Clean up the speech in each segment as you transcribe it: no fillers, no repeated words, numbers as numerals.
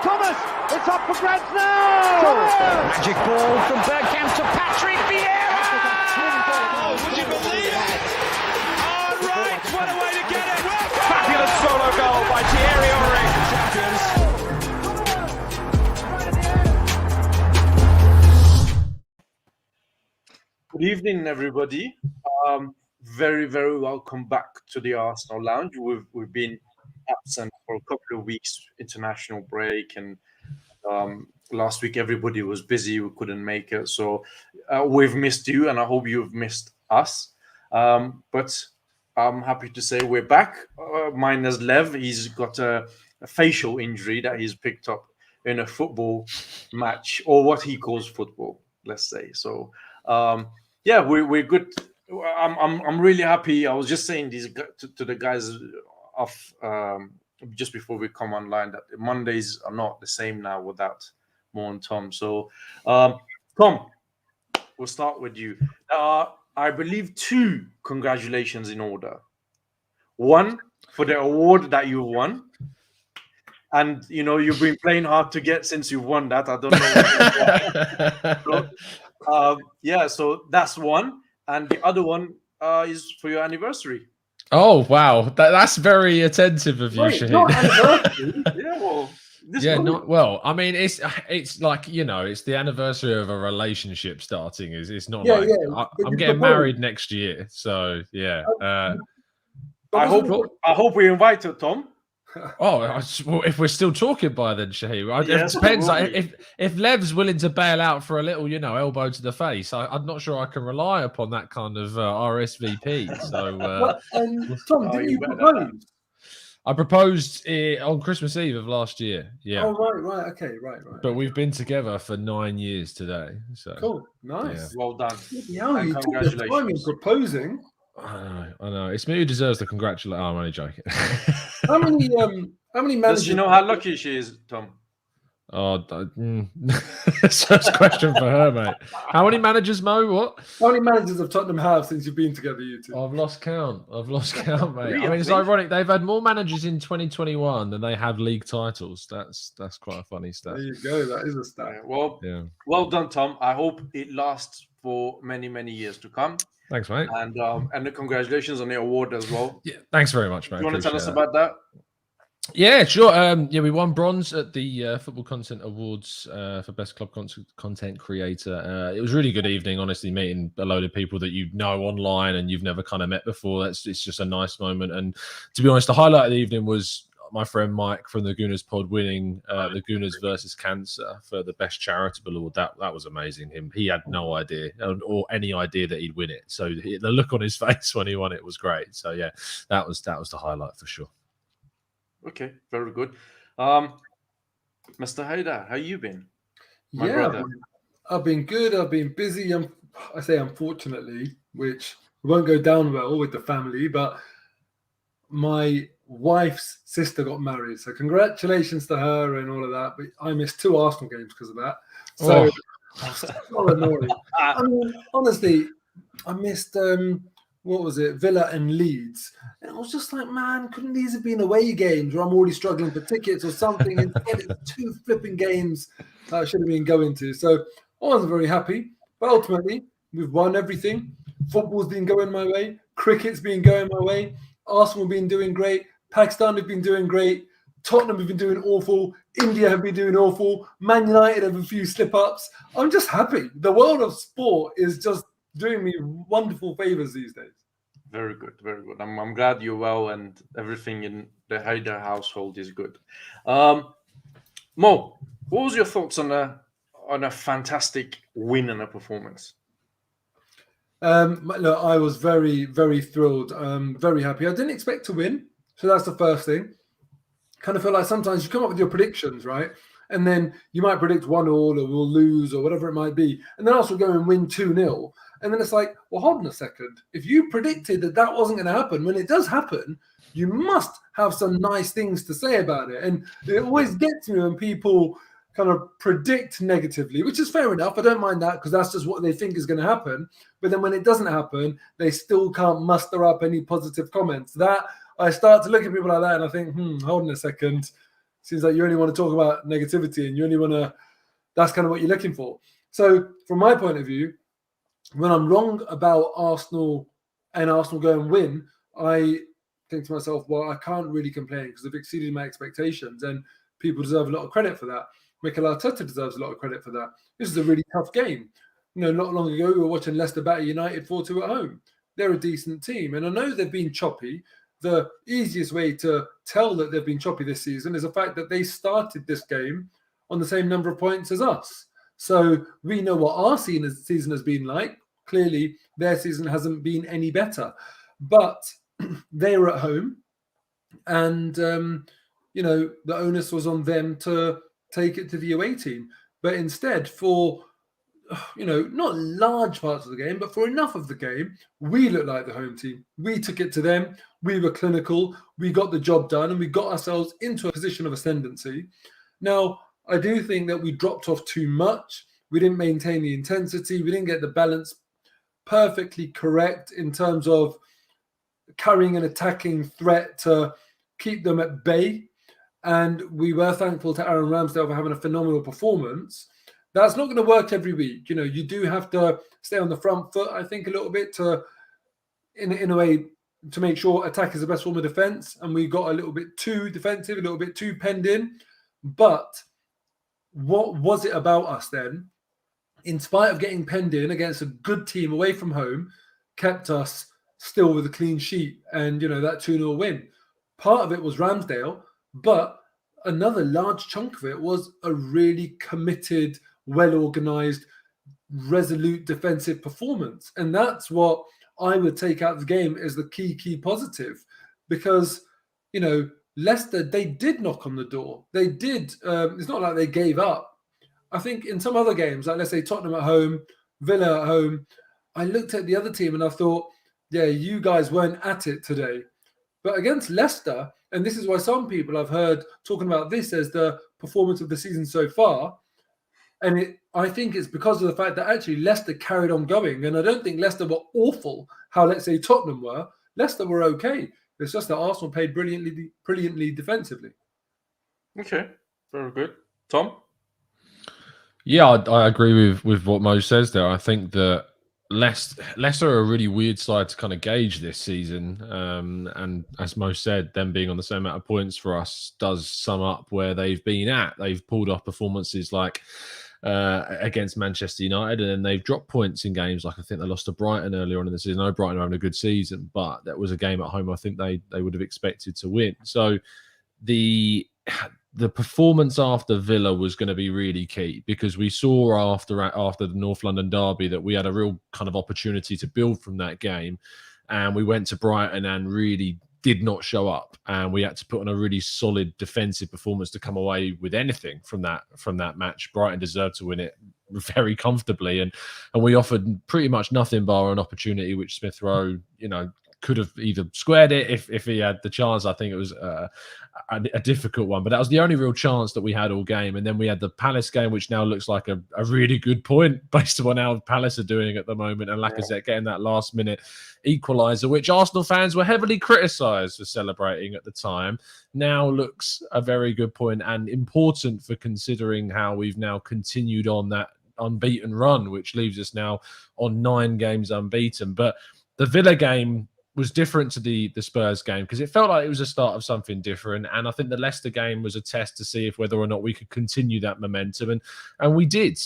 Thomas, it's up for grabs now! Thomas! Magic ball from Bergkamp to Patrick Vieira! Oh, would you believe it? Oh, right, what a way to get it! Well, Fabulous solo goal by Thierry Henry. Good evening, everybody. Very, very welcome back to the Arsenal Lounge. We've been absent for a couple of weeks, international break, and last week everybody was busy. We couldn't make it, so we've missed you, and I hope you've missed us. But I'm happy to say we're back. Minus Lev, he's got a facial injury that he's picked up in a football match, or what he calls football, let's say. So. Yeah, we're good. I'm really happy. I was just saying these to the guys off just before we come online that Mondays are not the same now without Moh and Tom. So, Tom, we'll start with you. I believe 2 congratulations in order. One for the award that you won. And, you know, you've been playing hard to get since you won that. I don't know. Yeah, so that's one, and the other one is for your anniversary. Oh wow, that's very attentive of you, Shahid. Not anniversary. Yeah, well, I mean, it's like, you know, it's the anniversary of a relationship starting. It's not I'm getting married next year, so yeah. I hope we invite her, Tom. Oh, well, if we're still talking by then, Shahid, it depends. Like, if Lev's willing to bail out for a little, you know, elbow to the face, I'm not sure I can rely upon that kind of RSVP. So, Tom, didn't you propose? I proposed on Christmas Eve of last year. Yeah. Oh, right. Okay, right. But we've been together for 9 years today. So cool, nice. Yeah. Well done. Yeah, you took the time in proposing. I know. It's me who deserves the congratulations. Oh, I'm only joking. How many managers? Does she know how lucky she is, Tom? Oh, that's a question for her, mate. How many managers, Mo? What? How many managers have Tottenham have since you've been together, you two? I've lost count, mate. Really? I mean, it's ironic. They've had more managers in 2021 than they have league titles. That's quite a funny stat. There you go. That is a stat. Well done, Tom. I hope it lasts for many, many years to come. Thanks, mate. And the congratulations on the award as well. Yeah, thanks very much, mate. Do you want to tell us about that? Yeah, sure. We won bronze at the Football Content Awards for Best Club Content Creator. It was a really good evening, honestly, meeting a load of people that you know online and you've never kind of met before. It's just a nice moment. And to be honest, the highlight of the evening was my friend Mike from the Gooners pod winning the Gooners versus Cancer for the Best Charitable Award. That was amazing. He had no idea or any idea that he'd win it. So the look on his face when he won it was great. So yeah, that was the highlight for sure. Okay, very good. Mr. Haider, how you been? My brother. I've been good. I've been busy. I say unfortunately, which won't go down well with the family, but my wife's sister got married. So congratulations to her and all of that. But I missed 2 Arsenal games because of that. So so annoying. I mean, honestly, I missed what was it, Villa and Leeds. And I was just like, man, couldn't these have been away games where I'm already struggling for tickets or something? Instead, it's 2 flipping games that I should have been going to. So I wasn't very happy. But ultimately, we've won everything. Football's been going my way. Cricket's been going my way. Arsenal have been doing great. Pakistan have been doing great. Tottenham have been doing awful. India have been doing awful. Man United have a few slip-ups. I'm just happy. The world of sport is just doing me wonderful favors these days. Very good, very good. I'm glad you're well and everything in the Haider household is good. Mo, what was your thoughts on a fantastic win and a performance? Look, I was very, very thrilled. Very happy. I didn't expect to win, so that's the first thing. Kind of feel like sometimes you come up with your predictions, right? And then you might predict 1-1 or we'll lose or whatever it might be. And then also go and win 2-0. And then it's like, well, hold on a second. If you predicted that wasn't going to happen, when it does happen, you must have some nice things to say about it. And it always gets me when people kind of predict negatively, which is fair enough. I don't mind that because that's just what they think is going to happen. But then when it doesn't happen, they still can't muster up any positive comments. That I start to look at people like that and I think, hold on a second. Seems like you only want to talk about negativity and you only want to, that's kind of what you're looking for. So from my point of view, when I'm wrong about Arsenal and Arsenal go and win, I think to myself, well, I can't really complain because they've exceeded my expectations and people deserve a lot of credit for that. Mikel Arteta deserves a lot of credit for that. This is a really tough game. Not long ago, we were watching Leicester batter United 4-2 at home. They're a decent team. And I know they've been choppy. The easiest way to tell that they've been choppy this season is the fact that they started this game on the same number of points as us. So we know what our season has been like. Clearly, their season hasn't been any better. But they were at home. And, the onus was on them to take it to the away team. But instead, for not large parts of the game, but for enough of the game, we looked like the home team. We took it to them. We were clinical. We got the job done, and we got ourselves into a position of ascendancy. Now, I do think that we dropped off too much. We didn't maintain the intensity. We didn't get the balance perfectly correct in terms of carrying an attacking threat to keep them at bay. And we were thankful to Aaron Ramsdale for having a phenomenal performance. That's not going to work every week. You do have to stay on the front foot, I think, a little bit to, in a way, to make sure attack is the best form of defense. And we got a little bit too defensive, a little bit too penned in. But what was it about us then, in spite of getting penned in against a good team away from home, kept us still with a clean sheet and, that 2-0 win? Part of it was Ramsdale, but another large chunk of it was a really committed, well-organised, resolute defensive performance. And that's what I would take out of the game as the key positive. Because, Leicester, they did knock on the door. They did. It's not like they gave up. I think in some other games, like let's say Tottenham at home, Villa at home, I looked at the other team and I thought, yeah, you guys weren't at it today. But against Leicester, and this is why some people I've heard talking about this as the performance of the season so far, and I think it's because of the fact that actually Leicester carried on going. And I don't think Leicester were awful, how let's say Tottenham were. Leicester were okay. It's just that Arsenal played brilliantly defensively. Okay, very good. Tom? Yeah, I agree with what Mo says there. I think that Leicester are a really weird side to kind of gauge this season. And as Mo said, them being on the same amount of points for us does sum up where they've been at. They've pulled off performances like against Manchester United, and then they've dropped points in games like I think they lost to Brighton earlier on in the season. I know Brighton are having a good season, but that was a game at home I think they would have expected to win. So the performance after Villa was going to be really key, because we saw after the North London derby that we had a real kind of opportunity to build from that game, and we went to Brighton and really did not show up, and we had to put on a really solid defensive performance to come away with anything from that match. Brighton deserved to win it very comfortably, and we offered pretty much nothing bar an opportunity which Smith Rowe, could have either squared it if he had the chance. I think it was a difficult one, but that was the only real chance that we had all game. And then we had the Palace game, which now looks like a really good point based on how Palace are doing at the moment, and Lacazette getting that last minute equaliser, which Arsenal fans were heavily criticised for celebrating at the time, now looks a very good point and important for considering how we've now continued on that unbeaten run, which leaves us now on 9 games unbeaten. But the Villa game was different to the Spurs game because it felt like it was a start of something different. And I think the Leicester game was a test to see if whether or not we could continue that momentum. And we did.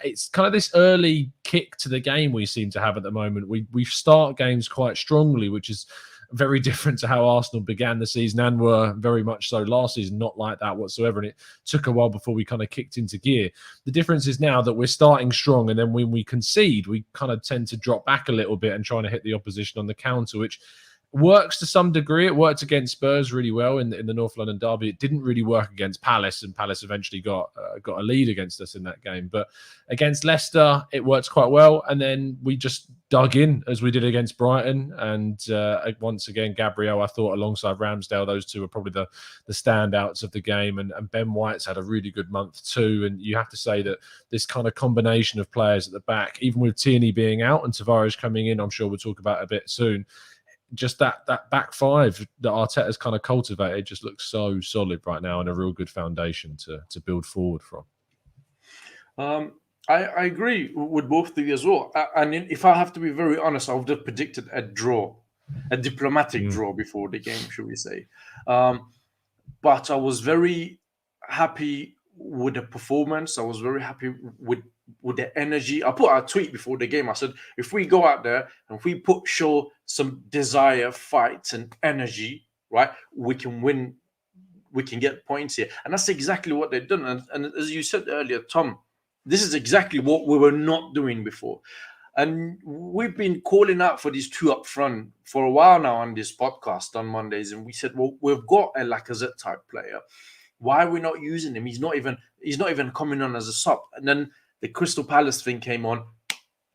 It's kind of this early kick to the game we seem to have at the moment. We start games quite strongly, which is very different to how Arsenal began the season and were very much so last season, not like that whatsoever. And it took a while before we kind of kicked into gear. The difference is now that we're starting strong, and then when we concede, we kind of tend to drop back a little bit and trying to hit the opposition on the counter, which works to some degree. It worked against Spurs really well in the North London derby. It didn't really work against Palace, and Palace eventually got a lead against us in that game. But against Leicester, it worked quite well, and then we just dug in as we did against Brighton. And once again, Gabriel, I thought alongside Ramsdale, those two were probably the standouts of the game. And Ben White's had a really good month too. And you have to say that this kind of combination of players at the back, even with Tierney being out and Tavares coming in, I'm sure we'll talk about a bit soon, just that back five that Arteta's kind of cultivated just looks so solid right now, and a real good foundation to build forward from. I agree with both of you as well. And if I have to be very honest, I would have predicted a draw, a diplomatic draw before the game, should we say. But I was very happy with the performance. I was very happy with the energy. I put out a tweet before the game. I said, if we go out there and if we show some desire, fight, and energy, right, we can win. We can get points here. And that's exactly what they've done. And as you said earlier, Tom, this is exactly what we were not doing before. And we've been calling out for these two up front for a while now on this podcast on Mondays. And we said, well, we've got a Lacazette type player. Why are we not using him? He's not even coming on as a sub. And then the Crystal Palace thing came on.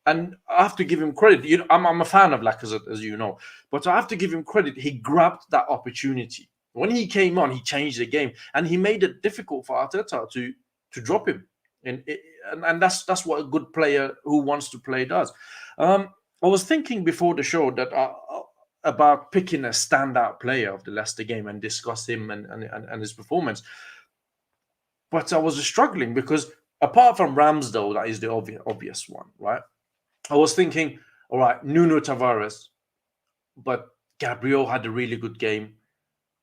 And I have to give him credit. I'm a fan of Lacazette, as you know. But I have to give him credit. He grabbed that opportunity. When he came on, he changed the game. And he made it difficult for Arteta to drop him. And that's what a good player who wants to play does. I was thinking before the show that about picking a standout player of the Leicester game and discuss him and his performance. But I was struggling because apart from Ramsdale, that is the obvious one, right? I was thinking, all right, Nuno Tavares, but Gabriel had a really good game.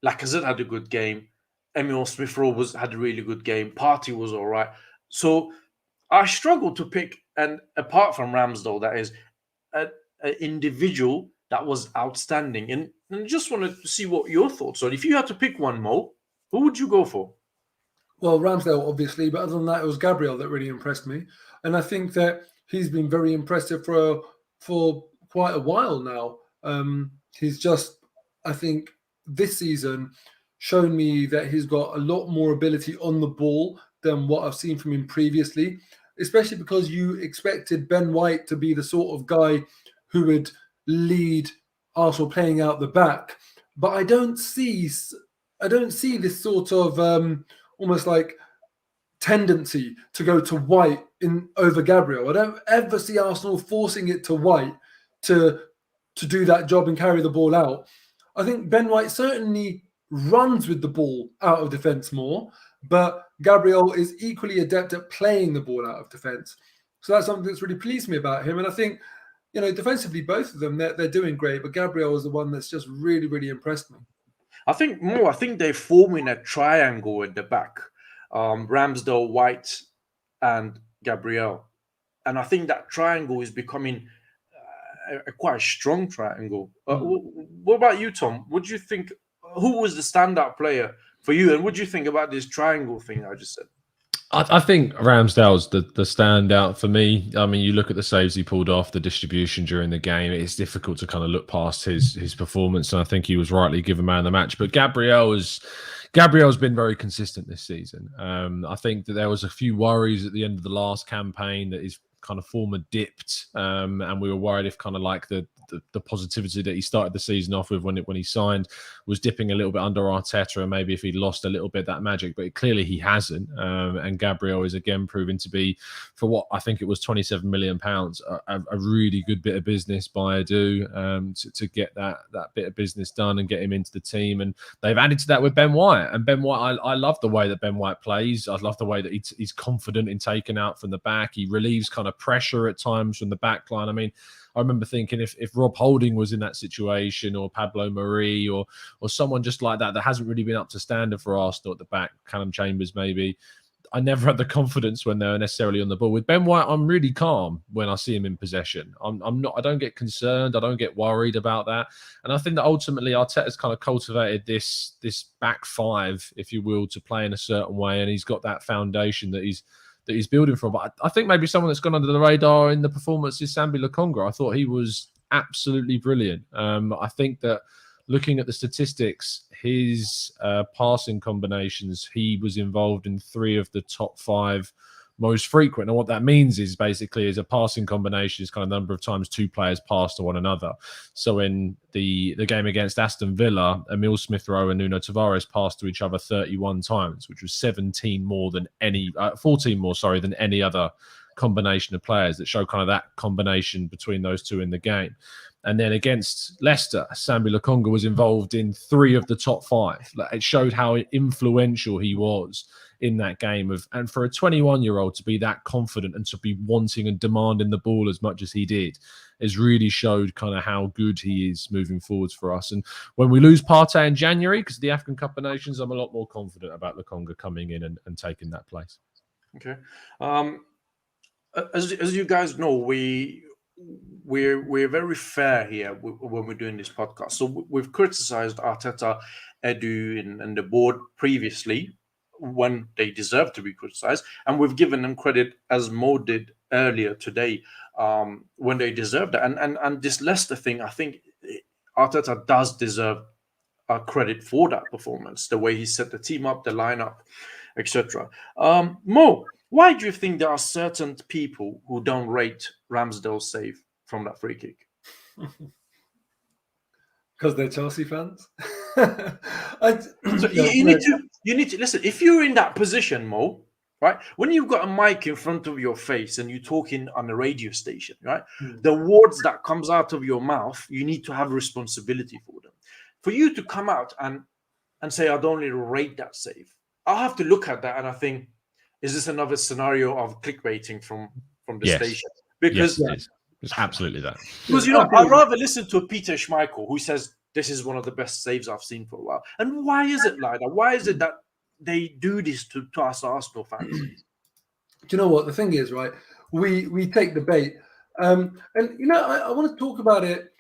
Lacazette had a good game. Emile Smith-Rowe had a really good game. Partey was all right. So I struggled to pick, and apart from Ramsdale, that is an individual that was outstanding. And I just wanted to see what your thoughts are. If you had to pick one, Mo, who would you go for? Well, Ramsdale, obviously, but other than that, it was Gabriel that really impressed me. And I think that he's been very impressive for quite a while now. He's just, I think, this season shown me that he's got a lot more ability on the ball than what I've seen from him previously, especially because you expected Ben White to be the sort of guy who would lead Arsenal playing out the back. But I don't see this sort of almost like tendency to go to White over Gabriel. I don't ever see Arsenal forcing it to White to do that job and carry the ball out. I think Ben White certainly runs with the ball out of defence more, but Gabriel is equally adept at playing the ball out of defence. So that's something that's really pleased me about him. And I think, defensively, both of them, they're doing great, but Gabriel is the one that's just really, really impressed me. I think they're forming a triangle at the back. Ramsdale, White, and Gabriel. And I think that triangle is becoming a quite strong triangle. What about you, Tom? What do you think? Who was the standout player for you? And what do you think about this triangle thing I just said? I think Ramsdale's the standout for me. I mean, you look at the saves he pulled off, the distribution during the game. It's difficult to kind of look past his performance, and I think he was rightly given man of the match. But Gabriel's been very consistent this season. I think that there was a few worries at the end of the last campaign that his kind of form had dipped, and we were worried if kind of like the positivity that he started the season off with when he signed was dipping a little bit under Arteta, and maybe if he'd lost a little bit that magic, but clearly he hasn't. And Gabriel is again proving to be, for what I think it was £27 million, a really good bit of business by Adu to get that bit of business done and get him into the team. And they've added to that with Ben White. And Ben White, I love the way that Ben White plays. I love the way that he's confident in taking out from the back. He relieves kind of pressure at times from the back line. I mean, I remember thinking if Rob Holding was in that situation, or Pablo Marie, or someone just like that hasn't really been up to standard for Arsenal at the back, Callum Chambers maybe, I never had the confidence when they're necessarily on the ball. With Ben White, I'm really calm when I see him in possession. I don't get concerned. I don't get worried about that. And I think that ultimately Arteta's kind of cultivated this back five, if you will, to play in a certain way, and he's got that foundation that he's building from. But I think maybe someone that's gone under the radar in the performance is Sambi Lokonga. I thought he was absolutely brilliant. I think that looking at the statistics, his passing combinations, he was involved in 3 of the top 5 most frequent. And what that means is basically is a passing combination is kind of number of times 2 players pass to one another. So in the game against Aston Villa, Emile Smith-Rowe and Nuno Tavares passed to each other 31 times, which was 14 more than any other combination of players that show kind of that combination between those two in the game. And then against Leicester, Sambi Lokonga was involved in 3 of the top 5. It showed how influential he was in that game. And for a 21-year-old to be that confident and to be wanting and demanding the ball as much as he did has really showed kind of how good he is moving forwards for us. And when we lose Partey in January, because of the African Cup of Nations, I'm a lot more confident about Lokonga coming in and taking that place. Okay. As you guys know, we're very fair here when we're doing this podcast. So we've criticized Arteta, Edu, and the board previously when they deserve to be criticized, and we've given them credit, as Mo did earlier today, when they deserved it. And this Leicester thing, I think Arteta does deserve credit for that performance, the way he set the team up, the lineup, etc. Mo, why do you think there are certain people who don't rate Ramsdale's save from that free kick? Because they're Chelsea fans. You need to listen. If you're in that position, Mo, right? When you've got a mic in front of your face and you're talking on a radio station, right? The words that comes out of your mouth, you need to have responsibility for them. For you to come out and say, "I'd only rate that save," I'll have to look at that and I think, is this another scenario of clickbaiting from the station? Because it's absolutely that. Because I'd rather listen to Peter Schmeichel who says this is one of the best saves I've seen for a while. And why is it like that? Why is it that they do this to us Arsenal fans? Do you know what the thing is, right? We take the bait, and I want to talk about it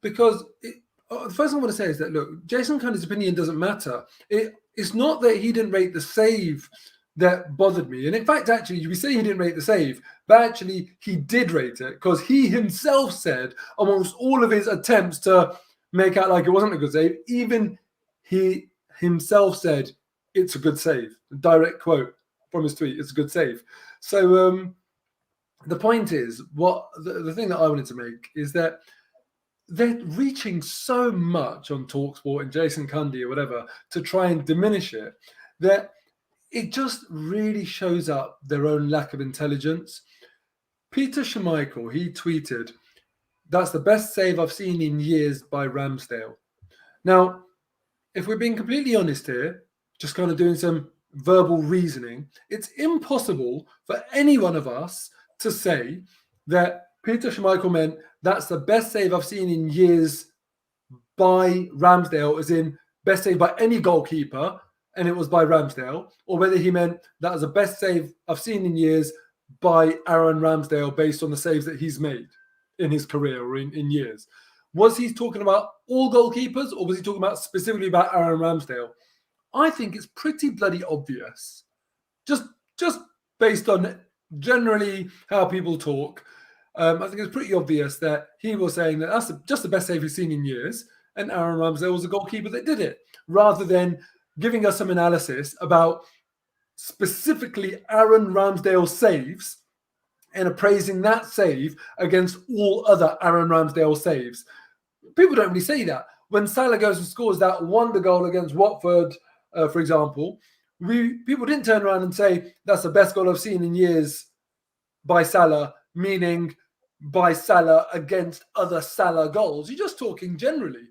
because the first thing I want to say is that look, Jason Cundy's opinion doesn't matter. It's not that he didn't rate the save that bothered me. And in fact, actually, we say he didn't rate the save, but actually he did rate it because he himself said amongst all of his attempts to make out like it wasn't a good save, even he himself said it's a good save. Direct quote from his tweet, it's a good save. So the point is, what the thing that I wanted to make is that they're reaching so much on TalkSport and Jason Cundy or whatever to try and diminish it that it just really shows up their own lack of intelligence. Peter Schmeichel, he tweeted, "That's the best save I've seen in years by Ramsdale." Now, if we're being completely honest here, just kind of doing some verbal reasoning, it's impossible for any one of us to say that Peter Schmeichel meant that's the best save I've seen in years by Ramsdale, as in best save by any goalkeeper, and it was by Ramsdale, or whether he meant that was the best save I've seen in years by Aaron Ramsdale based on the saves that he's made in his career or in years. Was he talking about all goalkeepers, or was he talking about specifically about Aaron Ramsdale? I think it's pretty bloody obvious, just based on generally how people talk. I think it's pretty obvious that he was saying that that's just the best save he's seen in years, and Aaron Ramsdale was the goalkeeper that did it, rather than giving us some analysis about specifically Aaron Ramsdale saves and appraising that save against all other Aaron Ramsdale saves. People don't really say that. When Salah goes and scores that wonder goal against Watford, for example, people didn't turn around and say that's the best goal I've seen in years by Salah, meaning by Salah against other Salah goals. You're just talking generally.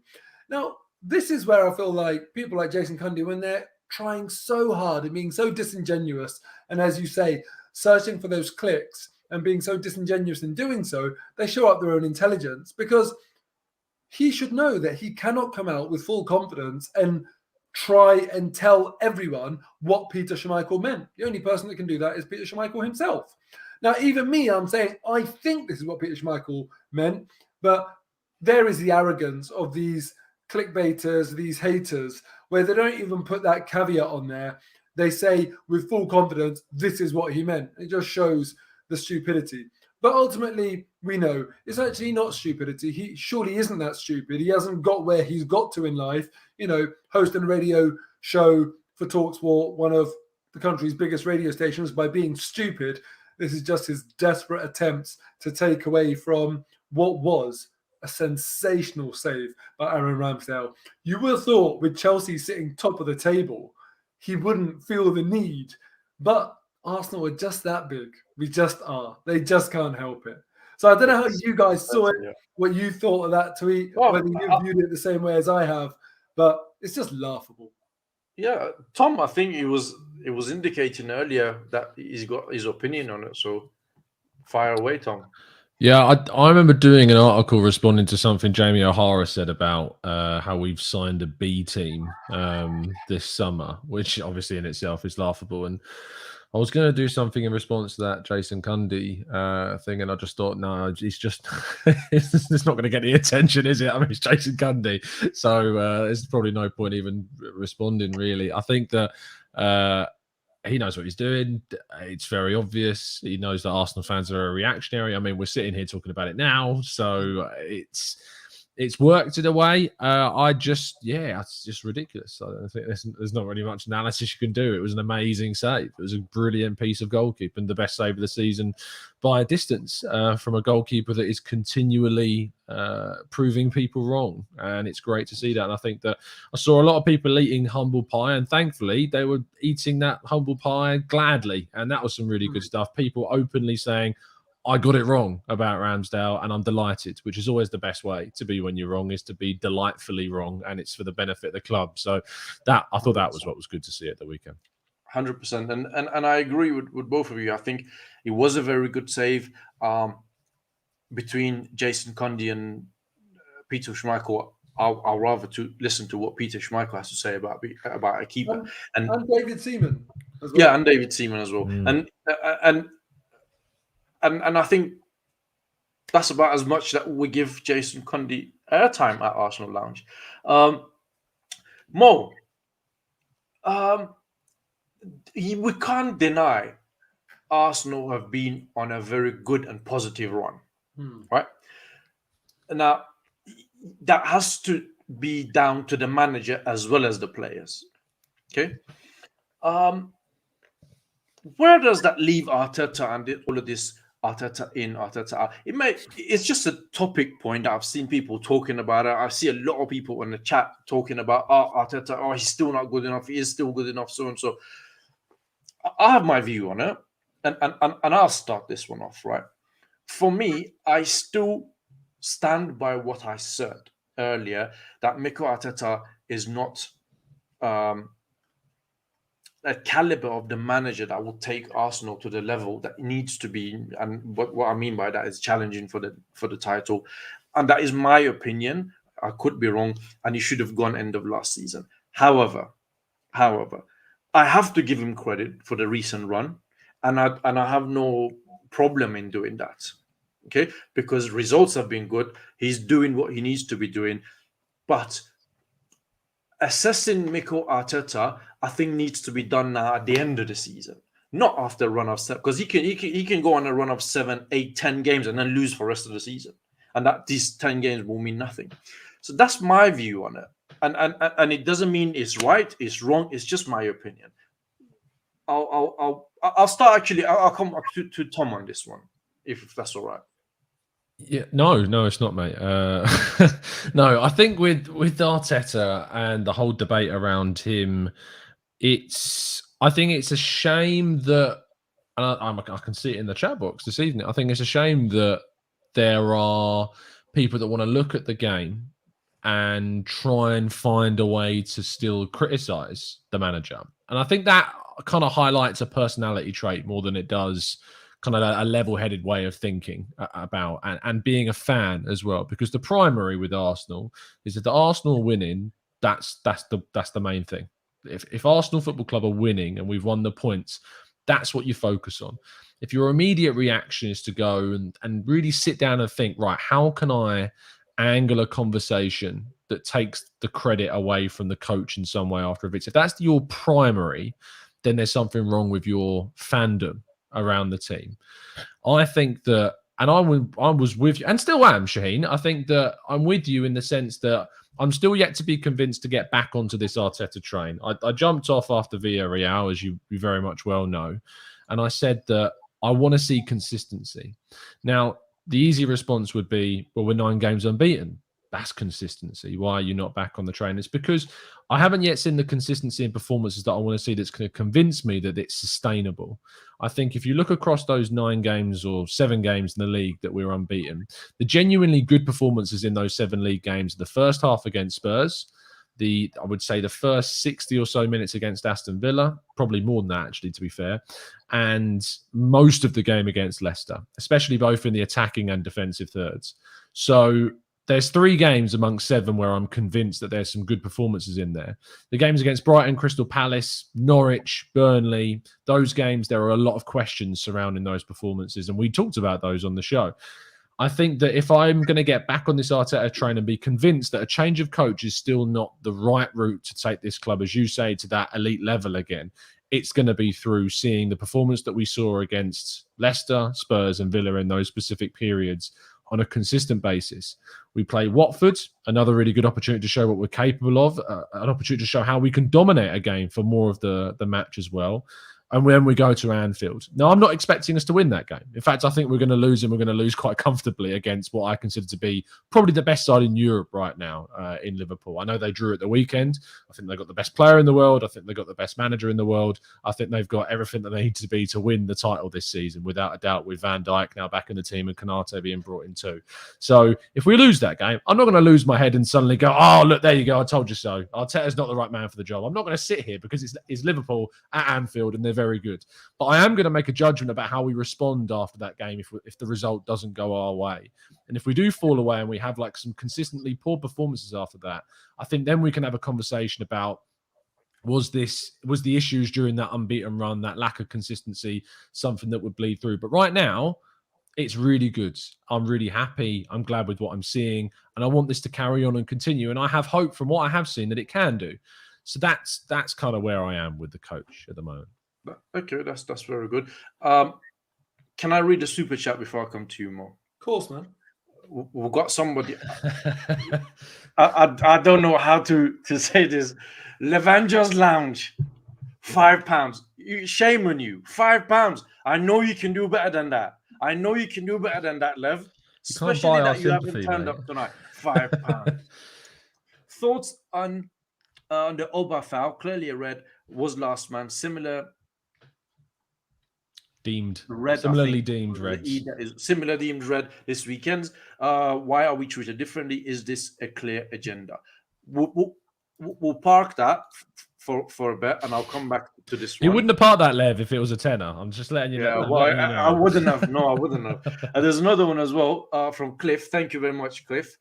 Now, this is where I feel like people like Jason Cundy, when they're trying so hard and being so disingenuous, and as you say, searching for those clicks and being so disingenuous in doing so, they show up their own intelligence, because he should know that he cannot come out with full confidence and try and tell everyone what Peter Schmeichel meant. The only person that can do that is Peter Schmeichel himself. Now, even me, I'm saying, I think this is what Peter Schmeichel meant, but there is the arrogance of these clickbaiters, these haters, where they don't even put that caveat on there. They say with full confidence, this is what he meant. It just shows the stupidity. But ultimately, we know it's actually not stupidity. He surely isn't that stupid. He hasn't got where he's got to in life. Hosting a radio show for TalkSport, one of the country's biggest radio stations, by being stupid. This is just his desperate attempts to take away from what was a sensational save by Aaron Ramsdale. You would have thought with Chelsea sitting top of the table, he wouldn't feel the need. But Arsenal are just that big. We just are. They just can't help it. So I don't know how you guys saw it, what you thought of that tweet, whether you viewed it the same way as I have, but it's just laughable. Yeah, Tom, I think it was indicating earlier that he's got his opinion on it. So fire away, Tom. Yeah, I remember doing an article responding to something Jamie O'Hara said about how we've signed a B team this summer, which obviously in itself is laughable. And I was going to do something in response to that Jason Cundy thing, and I just thought, no, it's just it's not going to get the attention, is it? I mean, it's Jason Cundy, so there's probably no point even responding. Really, I think that he knows what he's doing. It's very obvious. He knows that Arsenal fans are reactionary. I mean, we're sitting here talking about it now, so it's worked in a way. It's just ridiculous. I think there's not really much analysis you can do. It was an amazing save. It was a brilliant piece of goalkeeping, the best save of the season by a distance from a goalkeeper that is continually proving people wrong. And it's great to see that. And I think that I saw a lot of people eating humble pie, and thankfully they were eating that humble pie gladly. And that was some really good stuff. People openly saying, I got it wrong about Ramsdale, and I'm delighted, which is always the best way to be when you're wrong, is to be delightfully wrong, and it's for the benefit of the club. So that I thought that was what was good to see at the weekend. 100%, and I agree with both of you. I think it was a very good save between Jason Cundy and Peter Schmeichel. I'll rather to listen to what Peter Schmeichel has to say about a keeper and David Seaman as well. Yeah, and David Seaman as well. And I think that's about as much that we give Jason Cundy airtime at Arsenal Lounge. Mo, we can't deny Arsenal have been on a very good and positive run, right? Now, that has to be down to the manager as well as the players. Okay. Where does that leave Arteta and all of this Arteta in, Arteta out? It's just a topic point that I've seen people talking about it. I see a lot of people in the chat talking about Arteta, he's still not good enough, he is still good enough, so and so. I have my view on it, and I'll start this one off, right? For me, I still stand by what I said earlier, that Mikel Arteta is not a caliber of the manager that will take Arsenal to the level that it needs to be. And what I mean by that is challenging for the title. And that is my opinion. I could be wrong, and he should have gone end of last season. However, I have to give him credit for the recent run, and I have no problem in doing that. Okay, because results have been good. He's doing what he needs to be doing, but assessing Mikel Arteta, I think, needs to be done now at the end of the season, not after a run of 7, because he can go on a run of 7, 8, 10 games and then lose for the rest of the season, and that these 10 games will mean nothing. So that's my view on it, and it doesn't mean it's right, it's wrong. It's just my opinion. I'll start actually. I'll come up to Tom on this one, if that's all right. Yeah, no, it's not, mate. No, I think with Arteta and the whole debate around him, I think it's a shame that, and I can see it in the chat box this evening, I think it's a shame that there are people that want to look at the game and try and find a way to still criticize the manager. And I think that kind of highlights a personality trait more than it does kind of a level-headed way of thinking about and being a fan as well, because the primary with Arsenal is that the Arsenal winning, that's the main thing. If Arsenal Football Club are winning and we've won the points, that's what you focus on. If your immediate reaction is to go and really sit down and think, right, how can I angle a conversation that takes the credit away from the coach in some way after a victory, if that's your primary, then there's something wrong with your fandom around the team. I think that, and I was with you, and still am, Shaheen. I think that I'm with you in the sense that I'm still yet to be convinced to get back onto this Arteta train. I jumped off after Villarreal, as you very much well know, and I said that I want to see consistency. Now, the easy response would be, well, we're 9 games unbeaten. That's consistency. Why are you not back on the train? It's because I haven't yet seen the consistency in performances that I want to see that's going to convince me that it's sustainable. I think if you look across those 9 games or 7 games in the league that we're unbeaten, the genuinely good performances in those 7 league games, the first half against Spurs, I would say the first 60 or so minutes against Aston Villa, probably more than that, actually, to be fair, and most of the game against Leicester, especially both in the attacking and defensive thirds. So there's 3 games amongst 7 where I'm convinced that there's some good performances in there. The games against Brighton, Crystal Palace, Norwich, Burnley, those games, there are a lot of questions surrounding those performances, and we talked about those on the show. I think that if I'm going to get back on this Arteta train and be convinced that a change of coach is still not the right route to take this club, as you say, to that elite level again, it's going to be through seeing the performance that we saw against Leicester, Spurs and Villa in those specific periods on a consistent basis. We play Watford, another really good opportunity to show what we're capable of, an opportunity to show how we can dominate a game for more of the match as well. And when we go to Anfield. Now, I'm not expecting us to win that game. In fact, I think we're going to lose, and we're going to lose quite comfortably against what I consider to be probably the best side in Europe right now in Liverpool. I know they drew at the weekend. I think they've got the best player in the world. I think they've got the best manager in the world. I think they've got everything that they need to be to win the title this season, without a doubt, with Van Dijk now back in the team and Conte being brought in too. So if we lose that game, I'm not going to lose my head and suddenly go, oh, look, there you go, I told you so. Arteta's not the right man for the job. I'm not going to sit here because it's Liverpool at Anfield and they're very good. But I am going to make a judgment about how we respond after that game if the result doesn't go our way. And if we do fall away and we have like some consistently poor performances after that, I think then we can have a conversation about was the issues during that unbeaten run, that lack of consistency, something that would bleed through. But right now, it's really good. I'm really happy. I'm glad with what I'm seeing. And I want this to carry on and continue. And I have hope from what I have seen that it can do. So that's kind of where I am with the coach at the moment. Okay, that's very good. Can I read the super chat before I come to you, Mo? Of course, man. We've got somebody. I don't know how to say this. Levanger's Lounge, £5. Shame on you, £5. I know you can do better than that. Lev. Especially that you haven't turned up tonight. £5. Thoughts on the Oba foul? Clearly a red. Was last man similarly deemed red this weekend. Why are we treated differently? Is this a clear agenda? We'll park that for a bit, and I'll come back to this one. You wouldn't have parked that, Lev, if it was a tenner. I'm just letting you know. Well, I wouldn't have. No, I wouldn't have. And there's another one as well from Cliff. Thank you very much, Cliff,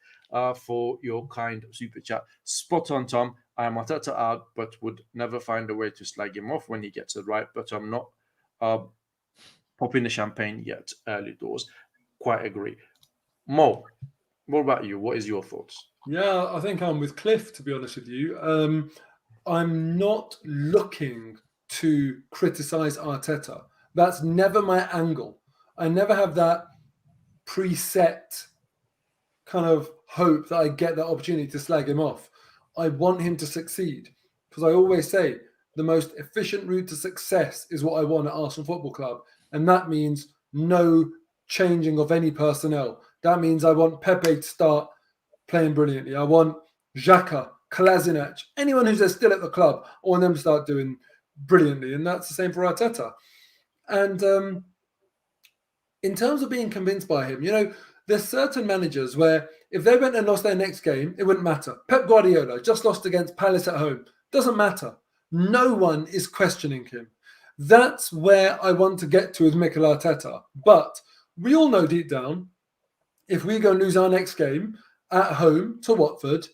for your kind super chat. Spot on, Tom. I am Arteta out, but would never find a way to slag him off when he gets it right. But I'm not popping the champagne yet. Early doors. Quite agree. Mo, what about you? What is your thoughts? Yeah, I think I'm with Cliff, to be honest with you. I'm not looking to criticize Arteta. That's never my angle. I never have that preset kind of hope that I get that opportunity to slag him off. I want him to succeed, because I always say the most efficient route to success is what I want at Arsenal Football Club. And that means no changing of any personnel. That means I want Pepe to start playing brilliantly. I want Xhaka, Kolasinac, anyone who's still at the club, I want them to start doing brilliantly. And that's the same for Arteta. And in terms of being convinced by him, there's certain managers where if they went and lost their next game, it wouldn't matter. Pep Guardiola just lost against Palace at home. Doesn't matter. No one is questioning him. That's where I want to get to with Mikel Arteta. But we all know deep down, if we go and lose our next game at home to Watford,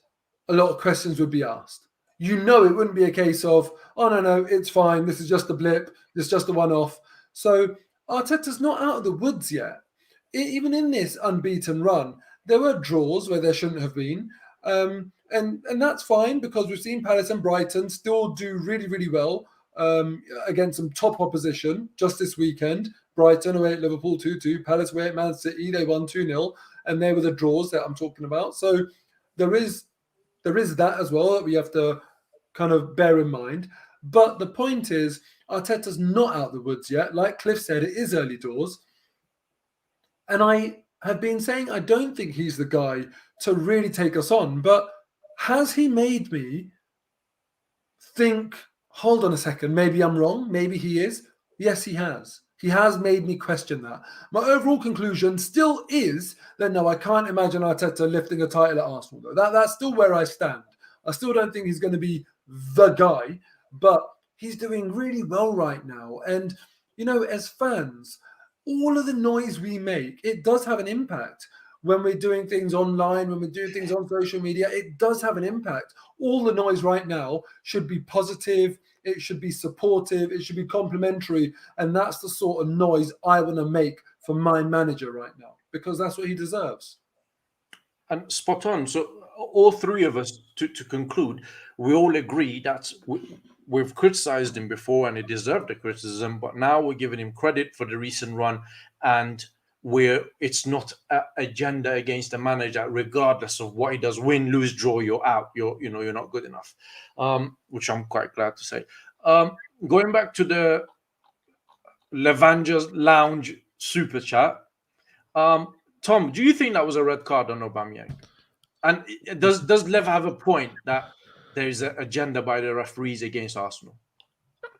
a lot of questions would be asked. It wouldn't be a case of, oh, no, it's fine. This is just a blip. It's just a one-off. So Arteta's not out of the woods yet. Even in this unbeaten run, there were draws where there shouldn't have been. And that's fine, because we've seen Palace and Brighton still do really, really well against some top opposition just this weekend. Brighton away at Liverpool 2-2, Palace away at Man City, they won 2-0, and they were the draws that I'm talking about. So there is that as well that we have to kind of bear in mind. But the point is, Arteta's not out of the woods yet. Like Cliff said, it is early doors. And I have been saying I don't think he's the guy to really take us on. But has he made me think, hold on a second, maybe I'm wrong, maybe he is? Yes, he has. He has made me question that. My overall conclusion still is that no, I can't imagine Arteta lifting a title at Arsenal. Though. That's still where I stand. I still don't think he's going to be the guy, but he's doing really well right now. And, you know, as fans, all of the noise we make, it does have an impact. When we're doing things online, when we're doing things on social media, it does have an impact. All the noise right now should be positive, it should be supportive, it should be complimentary. And that's the sort of noise I want to make for my manager right now, because that's what he deserves. And spot on. So all three of us, to conclude, we all agree that we've criticized him before and he deserved the criticism, but now we're giving him credit for the recent run, and it's not an agenda against the manager, regardless of what he does. Win, lose, draw, you're out. You're not good enough, which I'm quite glad to say. Going back to the Levanger's Lounge super chat, Tom, do you think that was a red card on Aubameyang? And does Lev have a point that there is an agenda by the referees against Arsenal?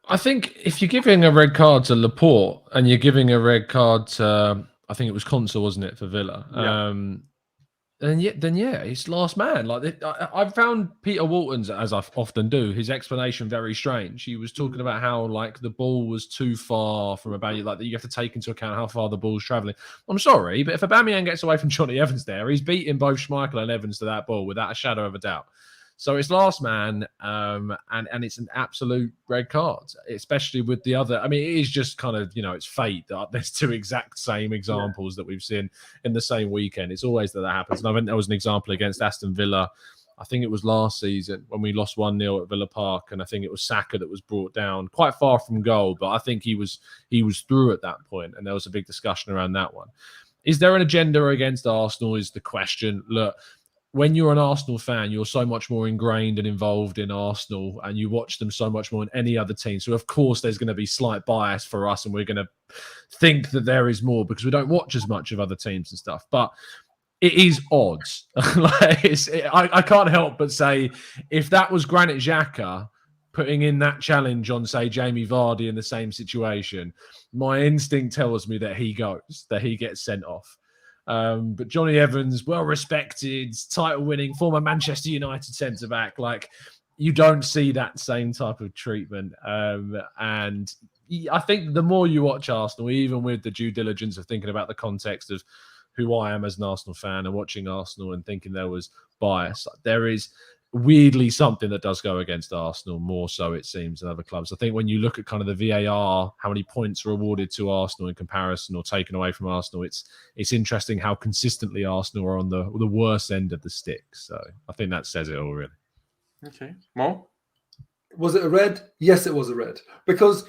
I think if you're giving a red card to Laporte and you're giving a red card to, I think it was Conte, wasn't it, for Villa? Yeah. Then it's last man. Like I found Peter Walton's, as I often do, his explanation very strange. He was talking about how like the ball was too far from Aubameyang, like that you have to take into account how far the ball's travelling. I'm sorry, but if Aubameyang gets away from Johnny Evans there, he's beating both Schmeichel and Evans to that ball without a shadow of a doubt. So it's last man, and it's an absolute red card, especially with the other. I mean, it is just kind of, it's fate that there's two exact same examples that we've seen in the same weekend. It's always that happens. And I think there was an example against Aston Villa. I think it was last season when we lost 1-0 at Villa Park, and I think it was Saka that was brought down quite far from goal, but I think he was through at that point, and there was a big discussion around that one. Is there an agenda against Arsenal is the question. Look, when you're an Arsenal fan, you're so much more ingrained and involved in Arsenal, and you watch them so much more than any other team. So, of course, there's going to be slight bias for us, and we're going to think that there is more because we don't watch as much of other teams and stuff. But it is odds. I can't help but say, if that was Granit Xhaka putting in that challenge on, say, Jamie Vardy in the same situation, my instinct tells me that he gets sent off. But Johnny Evans, well-respected, title-winning, former Manchester United centre-back, like, you don't see that same type of treatment. And I think the more you watch Arsenal, even with the due diligence of thinking about the context of who I am as an Arsenal fan and watching Arsenal and thinking there was bias, there is weirdly something that does go against Arsenal more so, it seems, than other clubs. I think when you look at kind of the VAR, how many points are awarded to Arsenal in comparison or taken away from Arsenal, it's interesting how consistently Arsenal are on the worst end of the stick. So I think that says it all, really. Okay. Mo? Was it a red? Yes, it was a red. Because,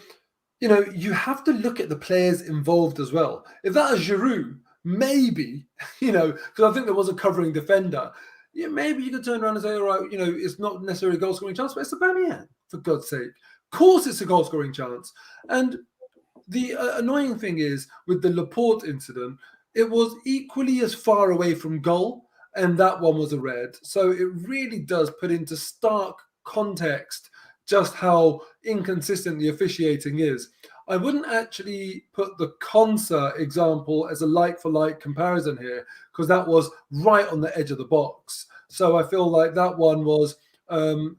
you have to look at the players involved as well. If that is Giroud, maybe, because I think there was a covering defender, maybe you could turn around and say, all right, it's not necessarily a goal-scoring chance, but it's Aubameyang, for God's sake. Of course it's a goal-scoring chance. And the annoying thing is, with the Laporte incident, it was equally as far away from goal, and that one was a red. So it really does put into stark context just how inconsistent the officiating is. I wouldn't actually put the Conte example as a like-for-like comparison here, because that was right on the edge of the box. So I feel like that one was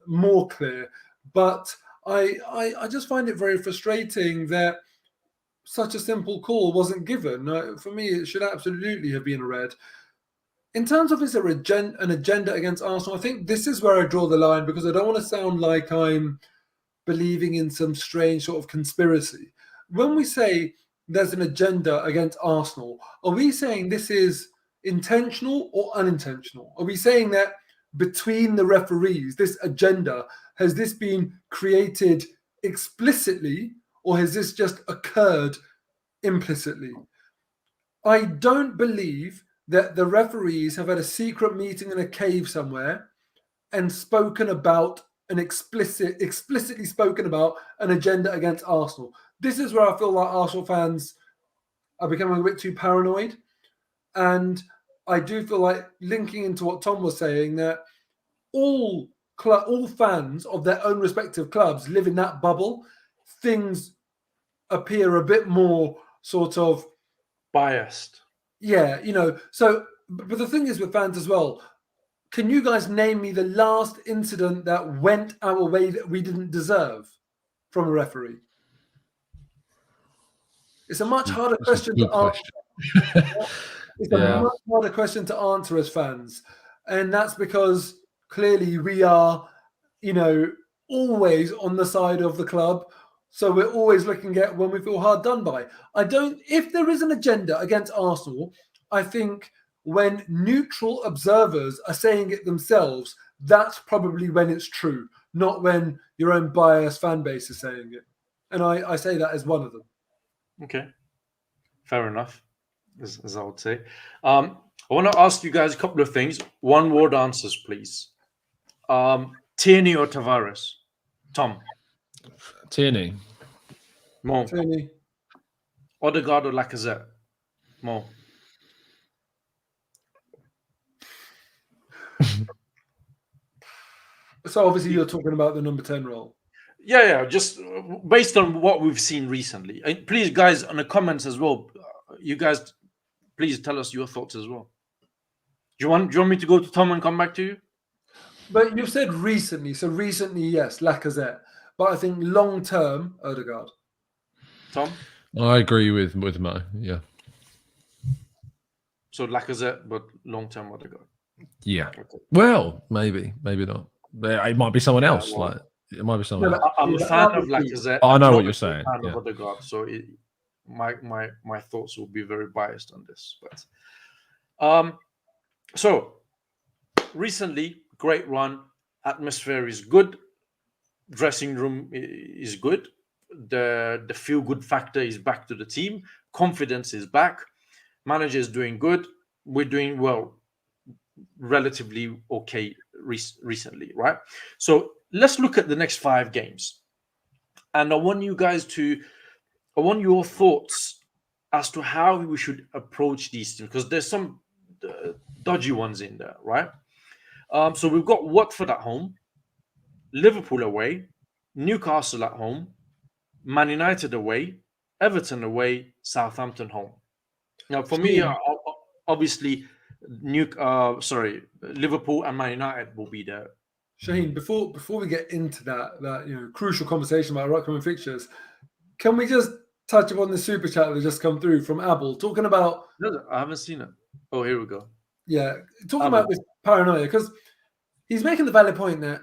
more clear. But I just find it very frustrating that such a simple call wasn't given. For me, it should absolutely have been a red. In terms of, is there an agenda against Arsenal, I think this is where I draw the line, because I don't want to sound like I'm believing in some strange sort of conspiracy. When we say there's an agenda against Arsenal, are we saying this is intentional or unintentional? Are we saying that between the referees, this agenda, has this been created explicitly, or has this just occurred implicitly? I don't believe that the referees have had a secret meeting in a cave somewhere and spoken about explicitly spoken about an agenda against Arsenal. This is where I feel like Arsenal fans are becoming a bit too paranoid. And I do feel like linking into what Tom was saying that all fans of their own respective clubs live in that bubble. Things appear a bit more sort of biased. Yeah, So, but the thing is with fans as well. Can you guys name me the last incident that went our way that we didn't deserve from a referee? It's a much harder question to answer. It's a much harder question to answer as fans. And that's because clearly we are, always on the side of the club. So we're always looking at when we feel hard done by. If there is an agenda against Arsenal, I think when neutral observers are saying it themselves, that's probably when it's true, not when your own biased fan base is saying it. And I say that as one of them. Okay. Fair enough, as I would say. I want to ask you guys a couple of things. One-word answers, please. Tierney or Tavares? Tom? Tierney. Moh? Tierney. Odegaard or Lacazette? Moh? So obviously you're talking about the number 10 role. Yeah. Just based on what we've seen recently. And please, guys, on the comments as well, you guys, please tell us your thoughts as well. Do you want me to go to Tom and come back to you? But you've said recently. So recently, yes, Lacazette. But I think long-term, Odegaard. Tom? I agree with Mo, yeah. So Lacazette, but long-term Odegaard. Yeah. Okay. Well, maybe not. It might be someone else. It might be someone else. I'm a fan of Lacazette. I know what you're saying. I'm a fan of Odegaard, so my thoughts will be very biased on this. But so recently, great run. Atmosphere is good. Dressing room is good. The feel-good factor is back to the team. Confidence is back. Manager is doing good. We're doing well, relatively okay recently, right? So let's look at the next 5 games. And I want your thoughts as to how we should approach these teams, because there's some dodgy ones in there, right? So we've got Watford at home, Liverpool away, Newcastle at home, Man United away, Everton away, Southampton home. Now, for me, obviously, Liverpool and Man United will be there. Shaheen, before we get into that crucial conversation about upcoming fixtures, can we just touch upon the super chat that just come through from Abel talking about? No, I haven't seen it. Oh, here we go. Yeah, talking about this paranoia, because he's making the valid point that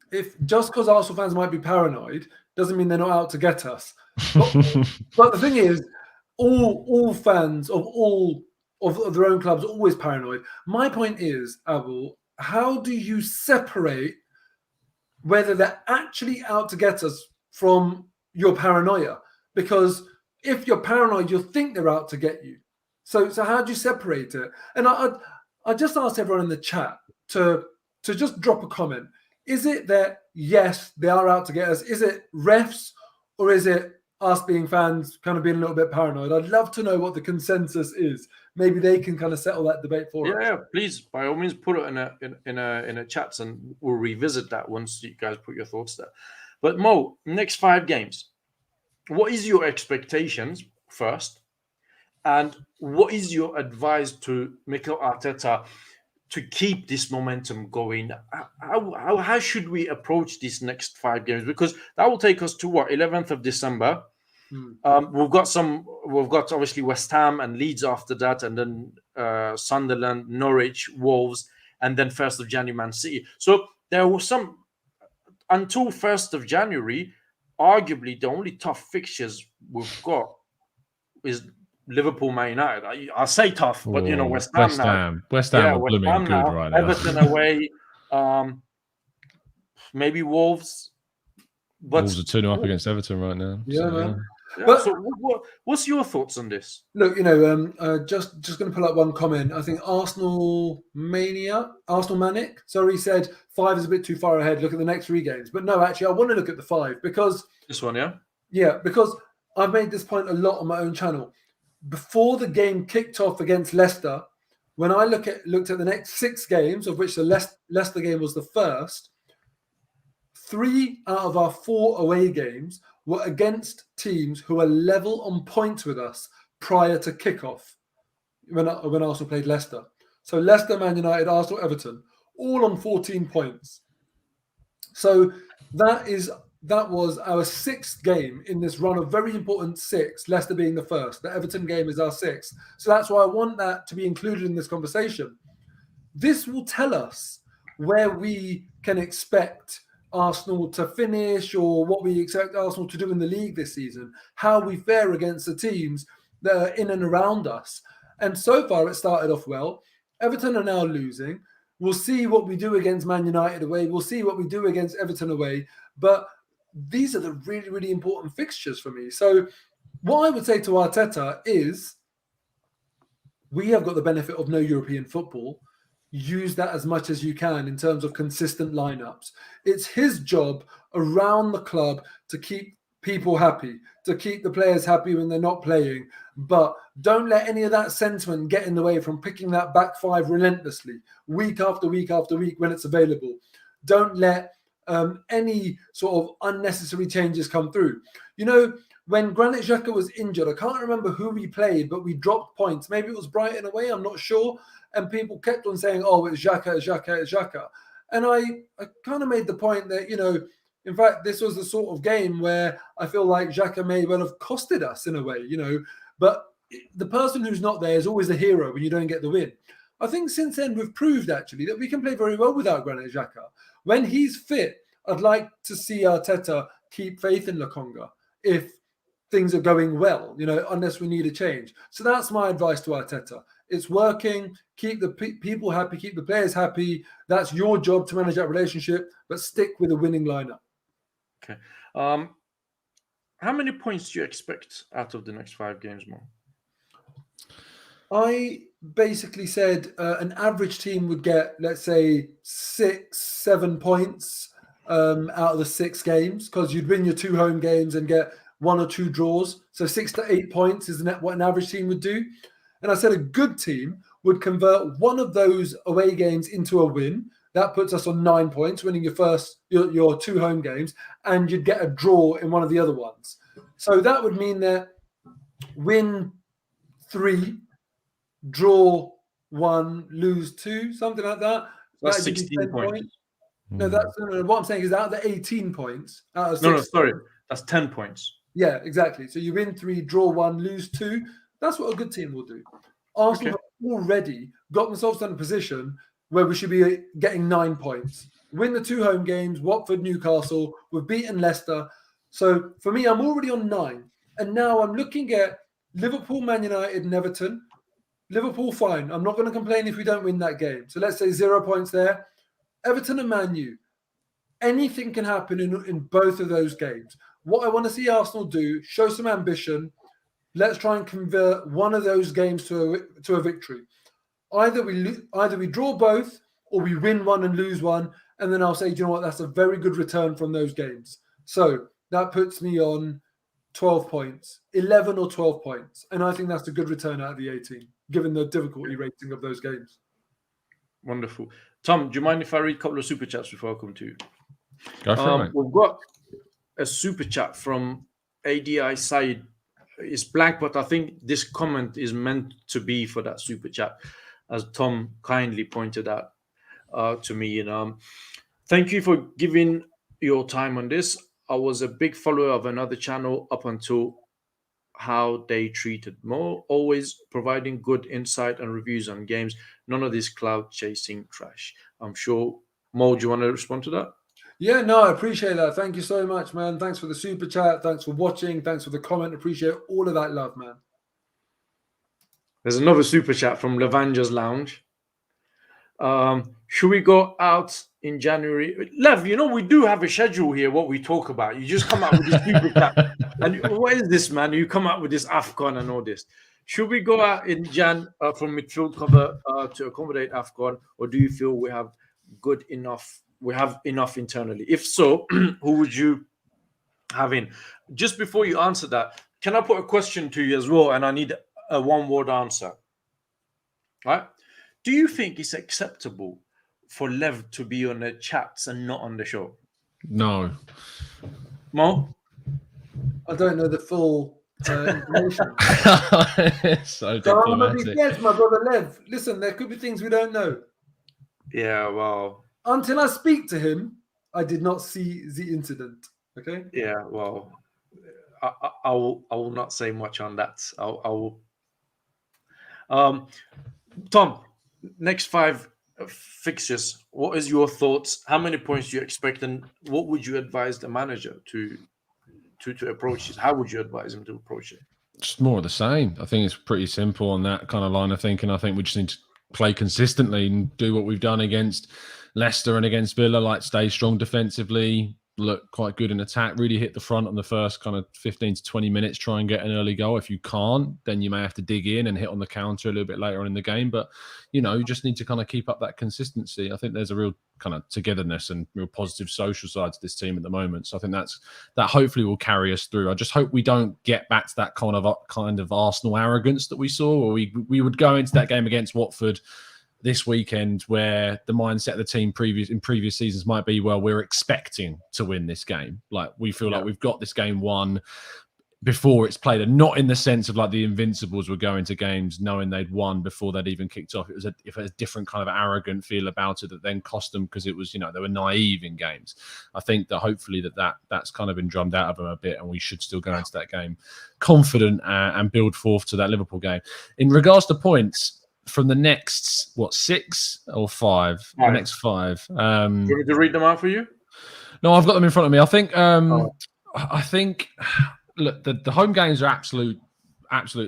if just because Arsenal fans might be paranoid doesn't mean they're not out to get us. But the thing is, all fans of all of their own clubs are always paranoid. My point is, Abel, how do you separate whether they're actually out to get us from your paranoia? Because if you're paranoid, you'll think they're out to get you. So how do you separate it? And I just asked everyone in the chat to just drop a comment. Is it that, yes, they are out to get us? Is it refs, or is it us being fans kind of being a little bit paranoid? I'd love to know what the consensus is. Maybe they can kind of settle that debate for us. Yeah, please, by all means, put it in a chat, and we'll revisit that once you guys put your thoughts there. But Mo, next 5 games, what is your expectations first, and what is your advice to Mikel Arteta to keep this momentum going? How should we approach these next 5 games? Because that will take us to 11th of December. We've got obviously West Ham and Leeds after that, and then Sunderland, Norwich, Wolves, and then 1st of January, Man City. So there was some until 1st of January. Arguably, the only tough fixtures we've got is Liverpool, Man United. I say tough, but West Ham are blooming good right now. Everton away, maybe Wolves. But Wolves are 2-0 up against Everton right now. Yeah, man. Yeah, But so what's your thoughts on this? look, just going to pull up one comment. I think Arsenal Manic, said 5 is a bit too far ahead. Look at the next 3 games. But no, actually, I want to look at the 5 because This one, yeah? Yeah, because I've made this point a lot on my own channel. Before the game kicked off against Leicester, when I looked at the next 6 games, of which the Leicester game was the first, 3 out of our 4 away games were against teams who are level on points with us prior to kickoff when Arsenal played Leicester. So Leicester, Man United, Arsenal, Everton, all on 14 points. So that was our 6th game in this run of very important 6, Leicester being the first. The Everton game is our 6th. So that's why I want that to be included in this conversation. This will tell us where we can expect Arsenal to finish or what we expect Arsenal to do in the league this season, how we fare against the teams that are in and around us. And so far, it started off well. Everton are now losing. We'll see what we do against Man United away. We'll see what we do against Everton away. But these are the really, really important fixtures for me. So what I would say to Arteta is we have got the benefit of no European football. Use that as much as you can in terms of consistent lineups. It's his job around the club to keep people happy, to keep the players happy when they're not playing. But don't let any of that sentiment get in the way from picking that back 5 relentlessly, week after week after week when it's available. Don't let any sort of unnecessary changes come through. You know, when Granit Xhaka was injured, I can't remember who we played, but we dropped points. Maybe it was Brighton away, I'm not sure. And people kept on saying, oh, it's Xhaka, it's Xhaka, it's Xhaka. And I kind of made the point that, in fact, this was the sort of game where I feel like Xhaka may well have costed us in a way, But the person who's not there is always the hero when you don't get the win. I think since then we've proved, actually, that we can play very well without Granit Xhaka. When he's fit, I'd like to see Arteta keep faith in Lokonga if things are going well, unless we need a change. So that's my advice to Arteta. It's working. Keep the people happy. Keep the players happy. That's your job to manage that relationship, but stick with a winning lineup. Okay. How many points do you expect out of the next 5 games, Mo? I basically said an average team would get, let's say, 6-7 points out of the 6 games, because you'd win your 2 home games and get 1 or 2 draws. So 6 to 8 points is what an average team would do. And I said a good team would convert one of those away games into a win. That puts us on 9 points, winning your 2 home games, and you'd get a draw in one of the other ones. So that would mean that win 3, draw 1, lose 2, something like that. That's 16 points. No, what I'm saying is out of the 18 points. Out of 6, sorry. That's 10 points. Yeah, exactly. So you win 3, draw 1, lose 2. That's what a good team will do. Arsenal have already got themselves in a position where we should be getting 9 points. Win the 2 home games, Watford, Newcastle. We've beaten Leicester. So for me, I'm already on 9. And now I'm looking at Liverpool, Man United, and Everton. Liverpool, fine. I'm not going to complain if we don't win that game. So let's say 0 points there. Everton and Man U. Anything can happen in both of those games. What I want to see Arsenal do, show some ambition. Let's try and convert one of those games to a victory. Either we draw both, or we win 1 and lose 1, and then I'll say, do you know what? That's a very good return from those games. So that puts me on 12 points, 11 or 12 points, and I think that's a good return out of the 18, given the difficulty rating of those games. Wonderful. Tom, do you mind if I read a couple of super chats before I come to you? Go for it. We've got a super chat from ADI Said. It's blank, but I think this comment is meant to be for that super chat, as Tom kindly pointed out to me. Thank you for giving your time on this. I was a big follower of another channel up until how they treated Mo, always providing good insight and reviews on games. None of this cloud chasing trash. I'm sure, Mo, do you want to respond to that? Yeah, no, I appreciate that. Thank you so much, man. Thanks for the super chat. Thanks for watching. Thanks for the comment. Appreciate all of that love, man. There's another super chat from Lavanja's Lounge. Should we go out in January? Lev, we do have a schedule here, what we talk about. You just come out with this super chat. And what is this, man? You come out with this AFCON and all this. Should we go out in Jan from midfield cover to accommodate AFCON, or do you feel we have enough internally? If so, who would you have in? Just before you answer that, can I put a question to you as well? And I need a one-word answer. Right? Do you think it's acceptable for Lev to be on the chats and not on the show? No. Mo? I don't know the full information. It's so So I'm going to be diplomatic. fair to my brother Lev. Listen, there could be things we don't know. Yeah, well, Until I speak to him, I did not see the incident. Okay. yeah, well, I will not say much on that. I will. Tom, next 5 fixtures. What is your thoughts? How many points do you expect, and what would you advise the manager to approach it? How would you advise him to approach it? Just more of the same. I think it's pretty simple on that kind of line of thinking. I think we just need to play consistently and do what we've done against Leicester and against Villa, like stay strong defensively, look quite good in attack, really hit the front on the first kind of 15 to 20 minutes, try and get an early goal. If you can't, then you may have to dig in and hit on the counter a little bit later on in the game. But, you know, you just need to kind of keep up that consistency. I think there's a real kind of togetherness and real positive social side to this team at the moment. So I think that hopefully will carry us through. I just hope we don't get back to that kind of Arsenal arrogance that we saw, where we would go into that game against Watford this weekend where the mindset of the team in previous seasons might be, well, we're expecting to win this game. Like, we feel like we've got this game won before it's played, and not in the sense of like the Invincibles were going to games knowing they'd won before they'd even kicked off. It was a different kind of arrogant feel about it that then cost them, because it was, you know, they were naive in games. I think that hopefully that's kind of been drummed out of them a bit, and we should still go into that game confident and build forth to that Liverpool game. In regards to points, from the next, 6 or 5? The next 5. Do you want me to read them out for you? No, I've got them in front of me. I think, look, the home games are absolute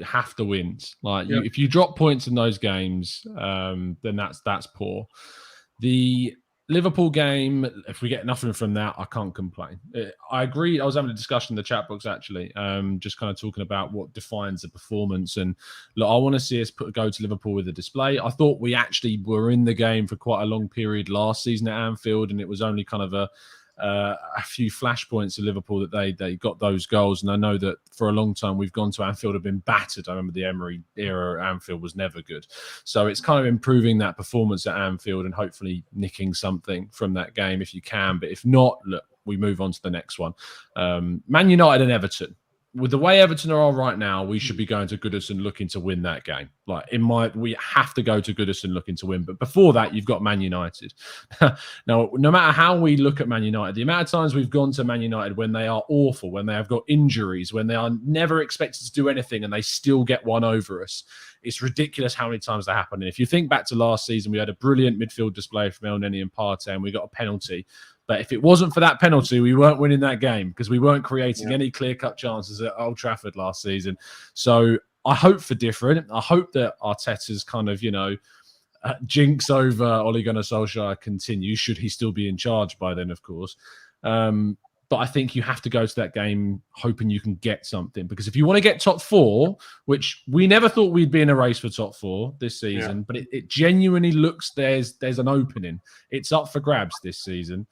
have to wins. Like, if you drop points in those games, then that's poor. The Liverpool game, if we get nothing from that, I can't complain. I agree. I was having a discussion in the chat box, actually, just kind of talking about what defines the performance. And look, I want to see us go to Liverpool with a display. I thought we actually were in the game for quite a long period last season at Anfield, and it was only kind of a few flashpoints of Liverpool that they got those goals. And I know that for a long time we've gone to Anfield and been battered. I remember the Emery era at Anfield was never good. So it's kind of improving that performance at Anfield and hopefully nicking something from that game if you can. But if not, look, we move on to the next one. Man United and Everton. With the way Everton are right now, we should be going to Goodison looking to win that game. We have to go to Goodison looking to win. But before that, you've got Man United. Now, no matter how we look at Man United, the amount of times we've gone to Man United when they are awful, when they have got injuries, when they are never expected to do anything and they still get one over us, it's ridiculous how many times that happened. And if you think back to last season, we had a brilliant midfield display from El Neni and Partey, and we got a penalty. But if it wasn't for that penalty, we weren't winning that game because we weren't creating any clear-cut chances at Old Trafford last season. So I hope for different. I hope that Arteta's kind of, jinx over Ole Gunnar Solskjaer continues, should he still be in charge by then, of course. But I think you have to go to that game hoping you can get something. Because if you want to get top 4, which we never thought we'd be in a race for top 4 this season, but it genuinely looks there's an opening. It's up for grabs this season.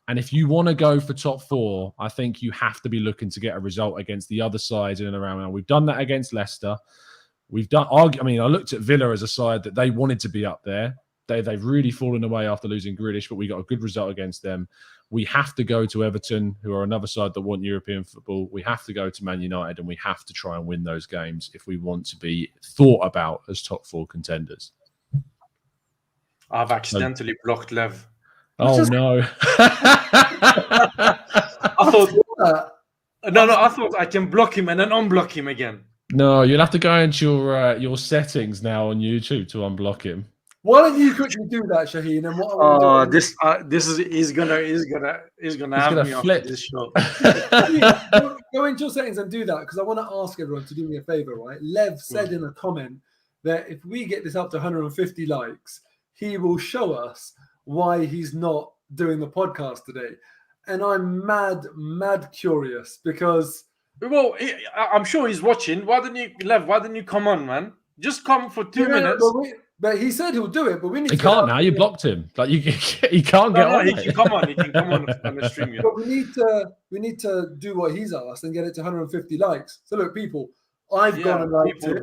And if you want to go for top 4, I think you have to be looking to get a result against the other sides in and around. Now, we've done that against Leicester. I looked at Villa as a side that they wanted to be up there. They've really fallen away after losing Grealish, but we got a good result against them. We have to go to Everton, who are another side that want European football. We have to go to Man United, and we have to try and win those games if we want to be thought about as top 4 contenders. I've accidentally blocked Lev. Oh, no. I thought I can block him and then unblock him again. No, you'll have to go into your settings now on YouTube to unblock him. Why don't you quickly do that, Shaheen? And he's gonna have me flip off this show. Go into your settings and do that, because I want to ask everyone to do me a favor, right? Lev said in a comment that if we get this up to 150 likes, he will show us why he's not doing the podcast today. And I'm mad curious, because... Well, I'm sure he's watching. Why didn't you come on, man? Just come for 2 minutes. But he said he'll do it, but we need he to... He can't now. You blocked him. He can't get on. He can come on. He can come on the stream. But we need to do what he's asked and get it to 150 likes. So look, people, I've gone and liked it.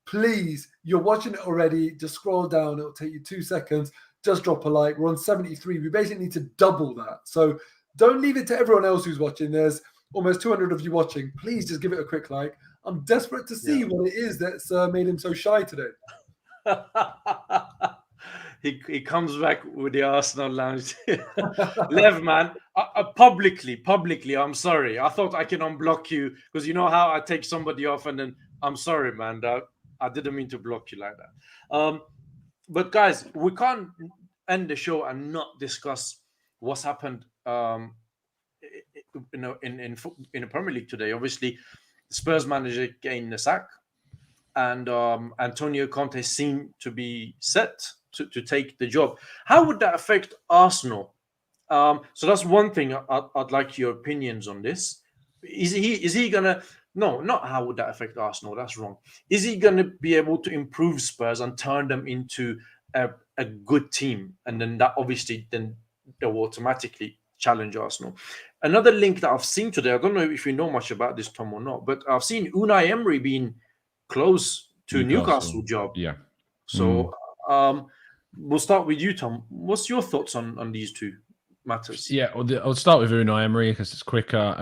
please, you're watching it already. Just scroll down. It'll take you 2 seconds. Just drop a like. We're on 73. We basically need to double that. So don't leave it to everyone else who's watching. There's almost 200 of you watching. Please just give it a quick like. I'm desperate to see what it is that's made him so shy today. He comes back with the Arsenal lounge. Lev, man, publicly, I'm sorry. I thought I can unblock you because you know how I take somebody off, and then I'm sorry, man. I didn't mean to block you like that. But guys, we can't end the show and not discuss what's happened. In the Premier League today. Obviously, the Spurs manager gained the sack, and Antonio Conte seemed to be set to take the job. How would that affect Arsenal? So that's one thing I'd like your opinions on this. Is he gonna? No, not how would that affect Arsenal? That's wrong. Is he gonna be able to improve Spurs and turn them into a good team? And then that obviously then they will automatically challenge Arsenal. Another link that I've seen today, I don't know if you know much about this, Tom, or not, but I've seen Unai Emery being close to Newcastle job. Yeah. So we'll start with you, Tom. What's your thoughts on these two matters? Yeah, I'll start with Unai Emery because it's quicker.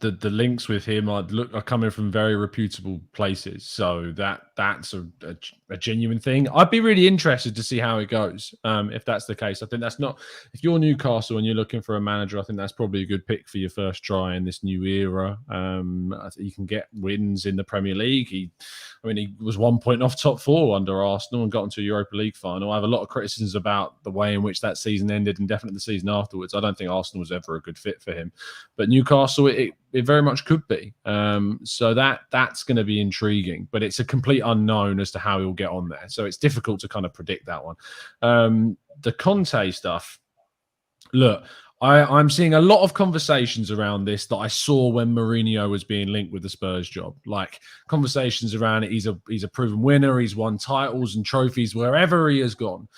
The links with him are coming from very reputable places, so that's a genuine thing. I'd be really interested to see how it goes. If that's the case, I think that's not. If you're Newcastle and you're looking for a manager, I think that's probably a good pick for your first try in this new era. I think you can get wins in the Premier League. He was 1 point off top four under Arsenal and got into a Europa League final. I have a lot of criticisms about the way in which that season ended and definitely the season afterwards. I don't think Arsenal was ever a good fit for him, but Newcastle, it very much could be. So that's going to be intriguing, but it's a complete unknown as to how he'll get on there. So it's difficult to kind of predict that one. The Conte stuff, look, I'm seeing a lot of conversations around this that I saw when Mourinho was being linked with the Spurs job. Like conversations around it, he's a proven winner, he's won titles and trophies wherever he has gone.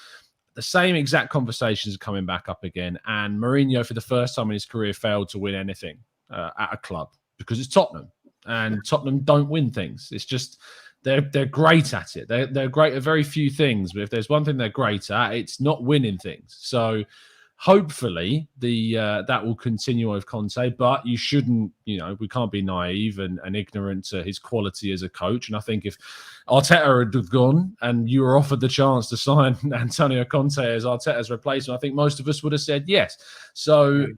The same exact conversations are coming back up again. And Mourinho, for the first time in his career, failed to win anything at a club because it's Tottenham. And Tottenham don't win things. It's just they're great at it. They're great at very few things. But if there's one thing they're great at, it's not winning things. So hopefully that will continue with Conte, but you shouldn't, we can't be naive and ignorant to his quality as a coach. And I think if Arteta had gone and you were offered the chance to sign Antonio Conte as Arteta's replacement, I think most of us would have said yes. So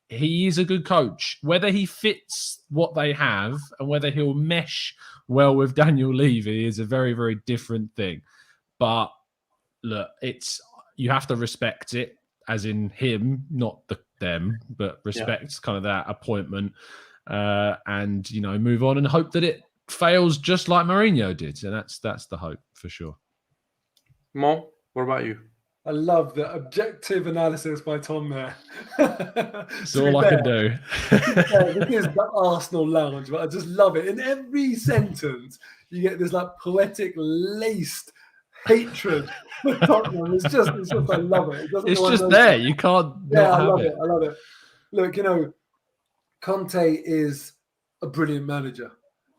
he is a good coach. Whether he fits what they have and whether he'll mesh well with Daniel Levy is a very, very different thing. But look, you have to respect it, as in him, not them, but respect kind of that appointment and, move on and hope that it fails just like Mourinho did. And that's the hope for sure. Mo, what about you? I love the objective analysis by Tom there. That's all I can do. This is the Arsenal lounge, but I just love it. In every sentence, you get this like poetic laced hatred for Tottenham. It's just I love it. It's just there. You can't. I love it. Look, Conte is a brilliant manager.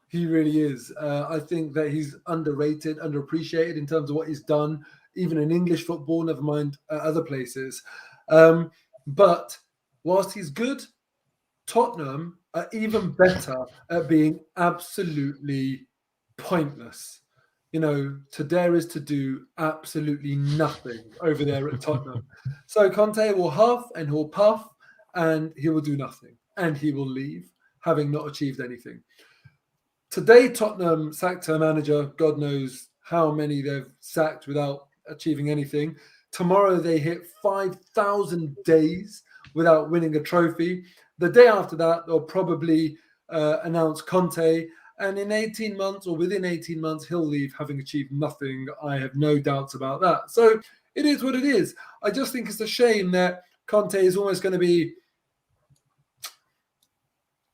He really is. I think that he's underrated, underappreciated in terms of what he's done, even in English football, never mind other places. But whilst he's good, Tottenham are even better at being absolutely pointless. To dare is to do absolutely nothing over there at Tottenham. So Conte will huff and he'll puff and he will do nothing. And he will leave, having not achieved anything. Today, Tottenham sacked their manager. God knows how many they've sacked without achieving anything. Tomorrow, they hit 5,000 days without winning a trophy. The day after that, they'll probably announce Conte. And in 18 months or within 18 months, he'll leave having achieved nothing. I have no doubts about that. So it is what it is. I just think it's a shame that Conte is almost going to be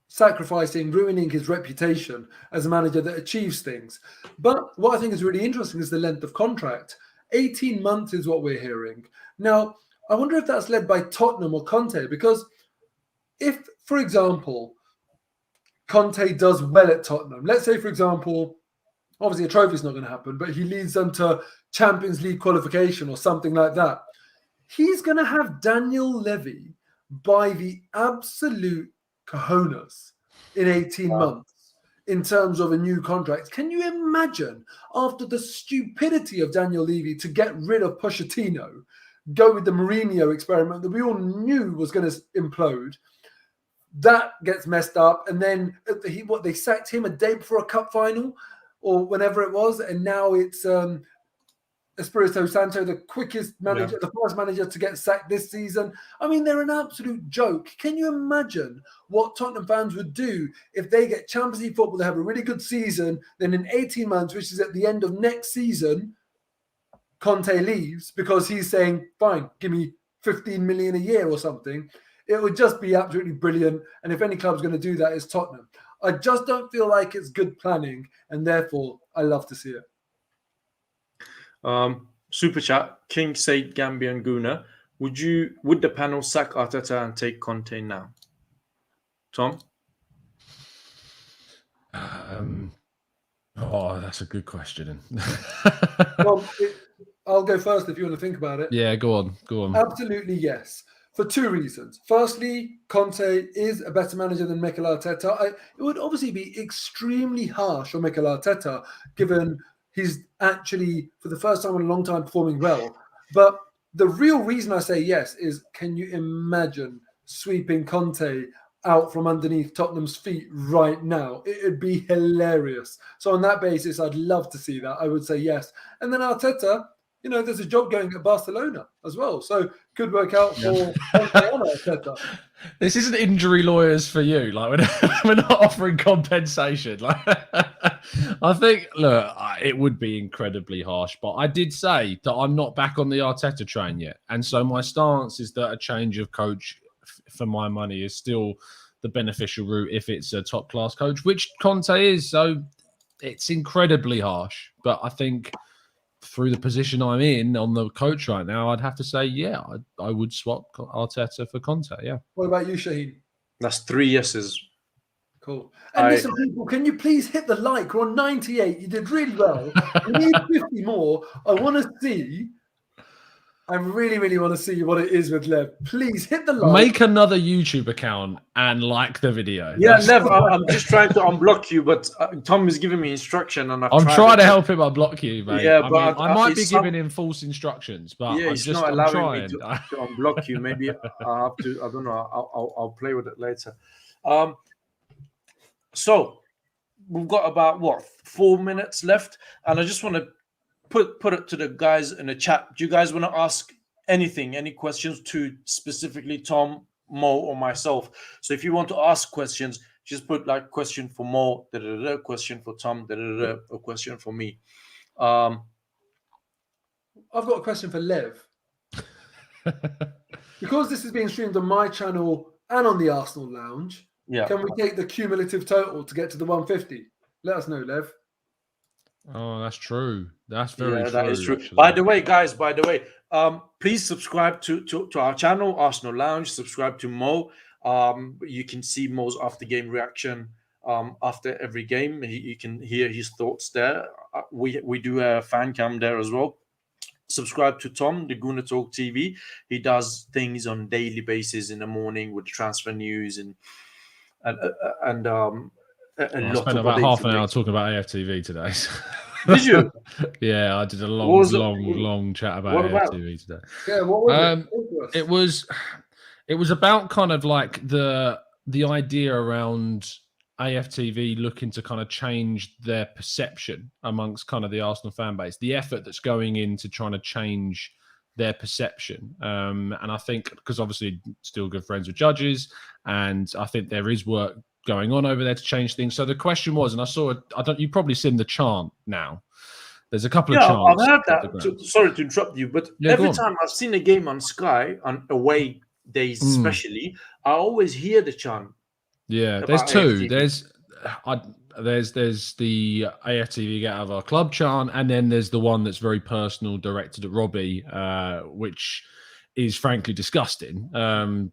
sacrificing, ruining his reputation as a manager that achieves things. But what I think is really interesting is the length of contract. 18 months is what we're hearing. Now, I wonder if that's led by Tottenham or Conte, because if, for example, Conte does well at Tottenham. Let's say, for example, Obviously, a trophy's not going to happen, but he leads them to Champions League qualification or something like that. He's going to have Daniel Levy by the absolute cojones in 18 months in terms of a new contract. Can you imagine, after the stupidity of Daniel Levy to get rid of Pochettino, go with the Mourinho experiment that we all knew was going to implode? That gets messed up, and then they sacked him a day before a cup final or whenever it was, and now it's Espirito Santo, the quickest manager, the first manager to get sacked this season. I mean, they're an absolute joke. Can you imagine what Tottenham fans would do if they get Champions League football, they have a really good season, then in 18 months, which is at the end of next season, Conte leaves because he's saying, fine, give me 15 million a year or something. It would just be absolutely brilliant. And if any club's going to do that, it's Tottenham. I just don't feel like it's good planning, and therefore I love to see it. Super chat, King Said Gambian Gooner. Would the panel sack Arteta and take Conte now? Tom? That's a good question. Well, I'll go first if you want to think about it. Yeah, go on. Absolutely yes. For two reasons. Firstly, Conte is a better manager than Mikel Arteta. It would obviously be extremely harsh on Mikel Arteta, given he's actually, for the first time in a long time, performing well. But the real reason I say yes is, can you imagine sweeping Conte out from underneath Tottenham's feet right now? It would be hilarious. So on that basis, I'd love to see that. I would say yes. And then Arteta, there's a job going at Barcelona as well. So could work out for Arteta. This isn't injury lawyers for you. Like, we're not offering compensation. Like, I think, look, it would be incredibly harsh. But I did say that I'm not back on the Arteta train yet. And so my stance is that a change of coach, for my money, is still the beneficial route if it's a top-class coach, which Conte is. So it's incredibly harsh. But I think through the position I'm in on the coach right now, I'd have to say, yeah, I would swap Arteta for Conte, yeah. What about you, Shaheen? That's 3 yeses. Cool. And listen, people, can you please hit the like? We're on 98. You did really well. We need 50 more. I really, really want to see what it is with Lev. Please hit the like. Make another YouTube account and like the video. Yeah, Lev, I'm just trying to unblock you, but Tom is giving me instruction, and I'm trying to help him unblock you, mate. Yeah, I might be giving him false instructions, but yeah, he's not allowing me to unblock you. Maybe I have to. I don't know. I'll play with it later. So we've got about 4 minutes left, and I just want to put it to the guys in the chat. Do you guys want to ask anything, any questions to specifically Tom, Mo, or myself? So if you want to ask questions, just put like question for Mo, question for Tom, a question for me. I've got a question for Lev. Because this is being streamed on my channel and on the Arsenal Lounge, can we take the cumulative total to get to the 150? Let us know, Lev. Oh, that's true. That's very true. That is true. Actually. By the way, guys, please subscribe to our channel, Arsenal Lounge. Subscribe to Mo. You can see Mo's after game reaction after every game. You can hear his thoughts there. We do a fan cam there as well. Subscribe to Tom, the Gooner Talk TV. He does things on a daily basis in the morning with transfer news and I spent about half an hour talking about AFTV today. Did you? Yeah, I did a long chat about AFTV today. Yeah, what was it? It was about kind of like the idea around AFTV looking to kind of change their perception amongst kind of the Arsenal fan base, the effort that's going into trying to change their perception. And I think because obviously still good friends with judges, and I think there is work going on over there to change things. So the question was, and you've probably seen the chant now. There's a couple of chants. I've heard that. Sorry to interrupt you, but every time I've seen a game on Sky, on away days especially, I always hear the chant. Yeah, there's two. There's the AFTV get out of our club chant, and then there's the one that's very personal, directed at Robbie, which is frankly disgusting.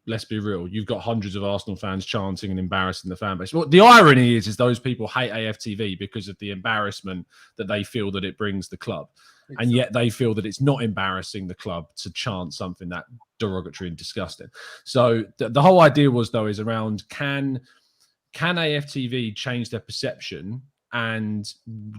Let's be real. You've got hundreds of Arsenal fans chanting and embarrassing the fan base. Well, the irony is those people hate AFTV because of the embarrassment that they feel that it brings the club. Exactly. And yet they feel that it's not embarrassing the club to chant something that derogatory and disgusting. So the whole idea was, though, is around can AFTV change their perception? And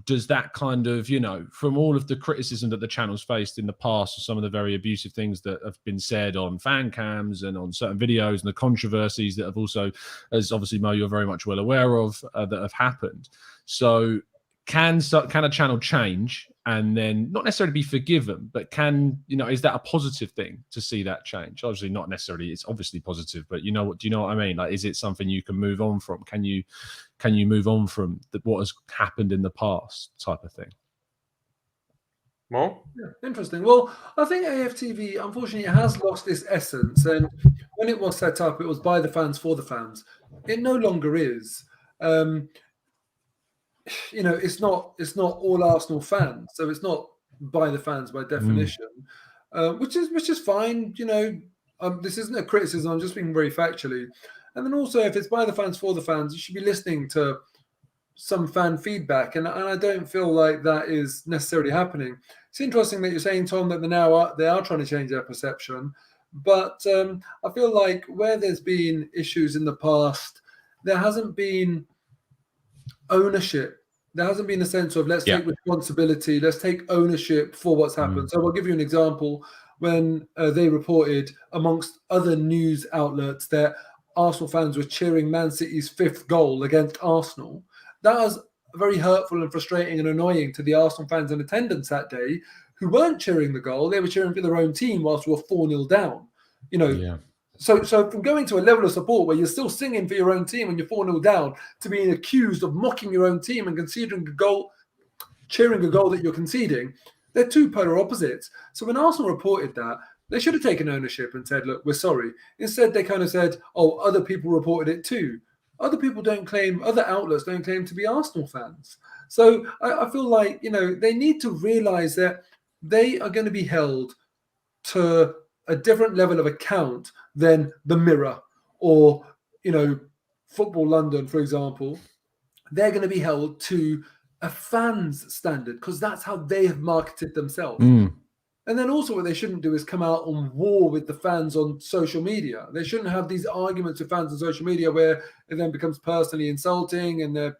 does that kind of, from all of the criticism that the channel's faced in the past, or some of the very abusive things that have been said on fan cams and on certain videos and the controversies that have also, as obviously Mo, you're very much well aware of, that have happened. So can a channel change and then not necessarily be forgiven, but is that a positive thing to see that change? Obviously not necessarily, it's obviously positive, but do you know what I mean? Like, is it something you can move on from? Can you move on from what has happened in the past type of thing? Mo? Yeah, interesting. Well, I think AFTV, unfortunately, has lost its essence. And when it was set up, it was by the fans, for the fans. It no longer is. It's not all Arsenal fans, so it's not by the fans by definition, which is fine. This isn't a criticism. I'm just being very factually. And then also, if it's by the fans for the fans, you should be listening to some fan feedback, and I don't feel like that is necessarily happening. It's interesting that you're saying, Tom, that they are trying to change their perception, but I feel like where there's been issues in the past, there hasn't been ownership. There hasn't been a sense of let's take responsibility, let's take ownership for what's happened. So I'll give you an example. When they reported, amongst other news outlets, that Arsenal fans were cheering Man City's 5th goal against Arsenal, that was very hurtful and frustrating and annoying to the Arsenal fans in attendance that day, who weren't cheering the goal. They were cheering for their own team whilst we were 4-0 down. So from going to a level of support where you're still singing for your own team when you're 4-0 down, to being accused of mocking your own team and conceding a goal, cheering a goal that you're conceding, they're two polar opposites. So when Arsenal reported that, they should have taken ownership and said, look, we're sorry. Instead, they kind of said, oh, other people reported it too. Other outlets don't claim to be Arsenal fans. So I feel like, they need to realize that they are going to be held to a different level of account than the Mirror or, Football London, for example. They're going to be held to a fan's standard because that's how they have marketed themselves. And then also what they shouldn't do is come out on war with the fans on social media. They shouldn't have these arguments with fans on social media where it then becomes personally insulting and they're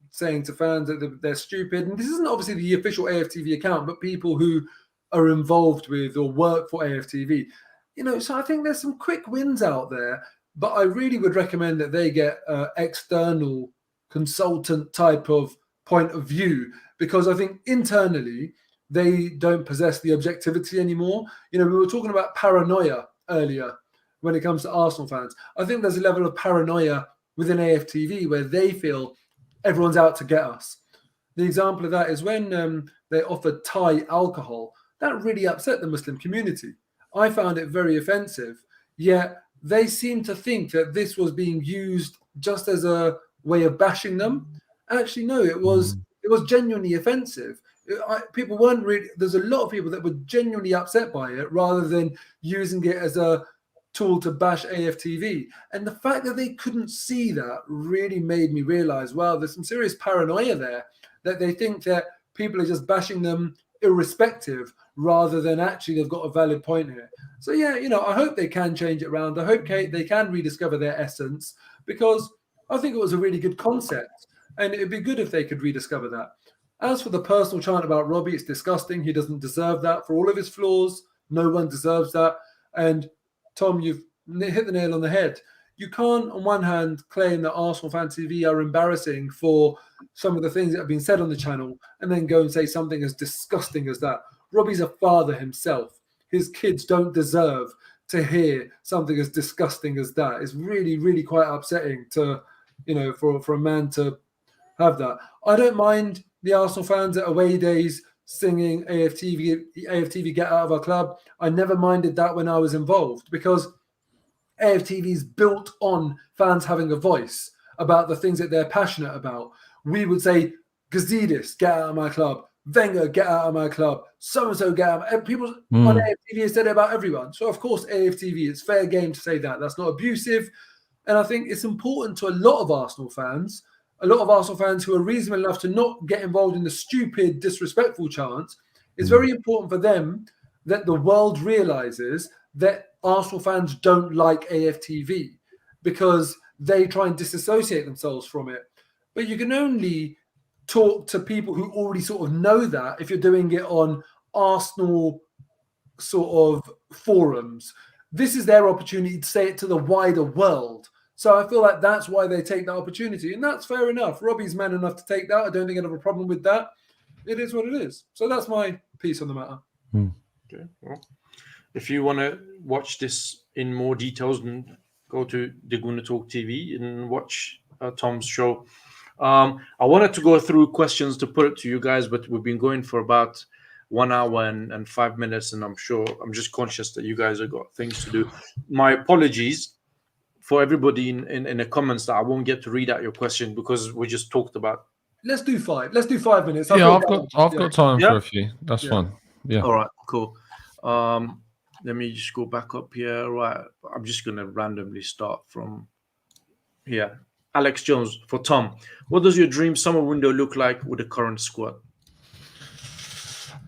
saying to fans that they're stupid. And this isn't obviously the official AFTV account, but people who are involved with or work for AFTV. So I think there's some quick wins out there, but I really would recommend that they get external consultant type of point of view, because I think internally they don't possess the objectivity anymore. We were talking about paranoia earlier when it comes to Arsenal fans. I think there's a level of paranoia within AFTV where they feel everyone's out to get us. The example of that is when they offered Thai alcohol. That really upset the Muslim community. I found it very offensive, yet they seem to think that this was being used just as a way of bashing them. Actually, no, it was genuinely offensive. People weren't really. There's a lot of people that were genuinely upset by it, rather than using it as a tool to bash AFTV. And the fact that they couldn't see that really made me realize, wow, there's some serious paranoia there, that they think that people are just bashing them irrespective, rather than actually they've got a valid point here. So I hope they can change it around. I hope they can rediscover their essence, because I think it was a really good concept, and it'd be good if they could rediscover that. As for the personal chant about Robbie, it's disgusting. He doesn't deserve that for all of his flaws. No one deserves that. And Tom, you've hit the nail on the head. You can't, on one hand, claim that Arsenal Fan TV are embarrassing for some of the things that have been said on the channel, and then go and say something as disgusting as that. Robbie's a father himself. His kids don't deserve to hear something as disgusting as that. It's really, really quite upsetting to, for a man to have that. I don't mind the Arsenal fans at away days singing AFTV get out of our club. I never minded that when I was involved, because AFTV is built on fans having a voice about the things that they're passionate about. We would say, Gazidis, get out of my club. Wenger, get out of my club. So-and-so, get out. And people on AFTV have said it about everyone. So, of course, AFTV, it's fair game to say that. That's not abusive. And I think it's important to a lot of Arsenal fans who are reasonable enough to not get involved in the stupid, disrespectful chants. It's very important for them that the world realizes that Arsenal fans don't like AFTV because they try and disassociate themselves from it. But you can only talk to people who already sort of know that if you're doing it on Arsenal sort of forums. This is their opportunity to say it to the wider world. So I feel like that's why they take that opportunity. And that's fair enough. Robbie's man enough to take that. I don't think I'd have a problem with that. It is what it is. So that's my piece on the matter. Okay. Well, if you want to watch this in more details, then go to the Gooner Talk TV and watch Tom's show. I wanted to go through questions to put it to you guys, but we've been going for about 1 hour and 5 minutes, and I'm just conscious that you guys have got things to do. My apologies for everybody in the comments that I won't get to read out your question because we just talked about. Let's do 5. Let's do 5 minutes. I've got time for a few. That's fine. Yeah. All right. Cool. Let me just go back up here. Right. I'm just gonna randomly start from here. Alex Jones for Tom. What does your dream summer window look like with the current squad?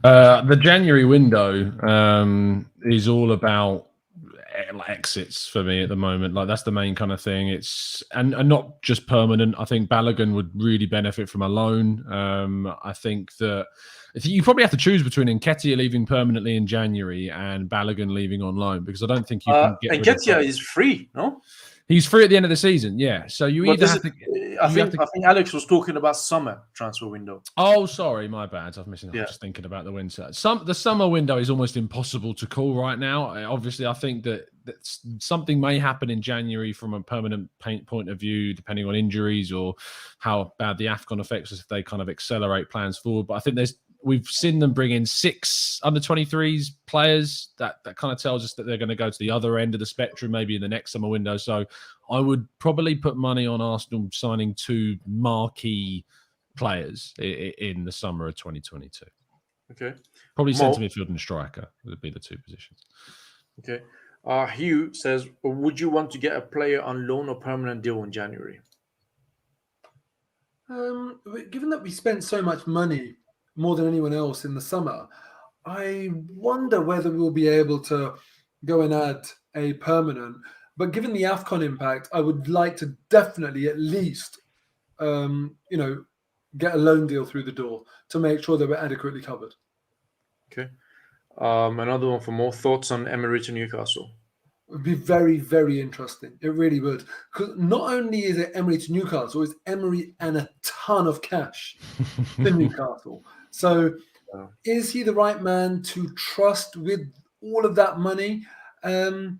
The January window is all about exits for me at the moment. Like that's the main kind of thing. It's and not just permanent. I think Balogun would really benefit from a loan. I think that you probably have to choose between Nketiah leaving permanently in January and Balogun leaving on loan because I don't think you can get. Nketiah is free, no? He's free at the end of the season, yeah. So you either have to. I think Alex was talking about summer transfer window. Oh, sorry, my bad. I'm just thinking about the winter. The summer window is almost impossible to call right now. Obviously, I think that something may happen in January from a permanent point of view, depending on injuries or how bad the AFCON affects us if they kind of accelerate plans forward. But I think we've seen them bring in 6 under-23s players. That kind of tells us that they're going to go to the other end of the spectrum, maybe in the next summer window. So I would probably put money on Arsenal signing 2 marquee players in the summer of 2022. Okay. Probably centre midfield and striker would be the 2 positions. Okay. Hugh says, would you want to get a player on loan or permanent deal in January? Given that we spent so much money, more than anyone else in the summer, I wonder whether we'll be able to go and add a permanent. But given the AFCON impact, I would like to definitely at least, get a loan deal through the door to make sure that we're adequately covered. Okay. Another one for more thoughts on Emery to Newcastle. It would be very, very interesting. It really would. Because not only is it Emery to Newcastle, it's Emery and a ton of cash to Newcastle. So is he the right man to trust with all of that money? I'm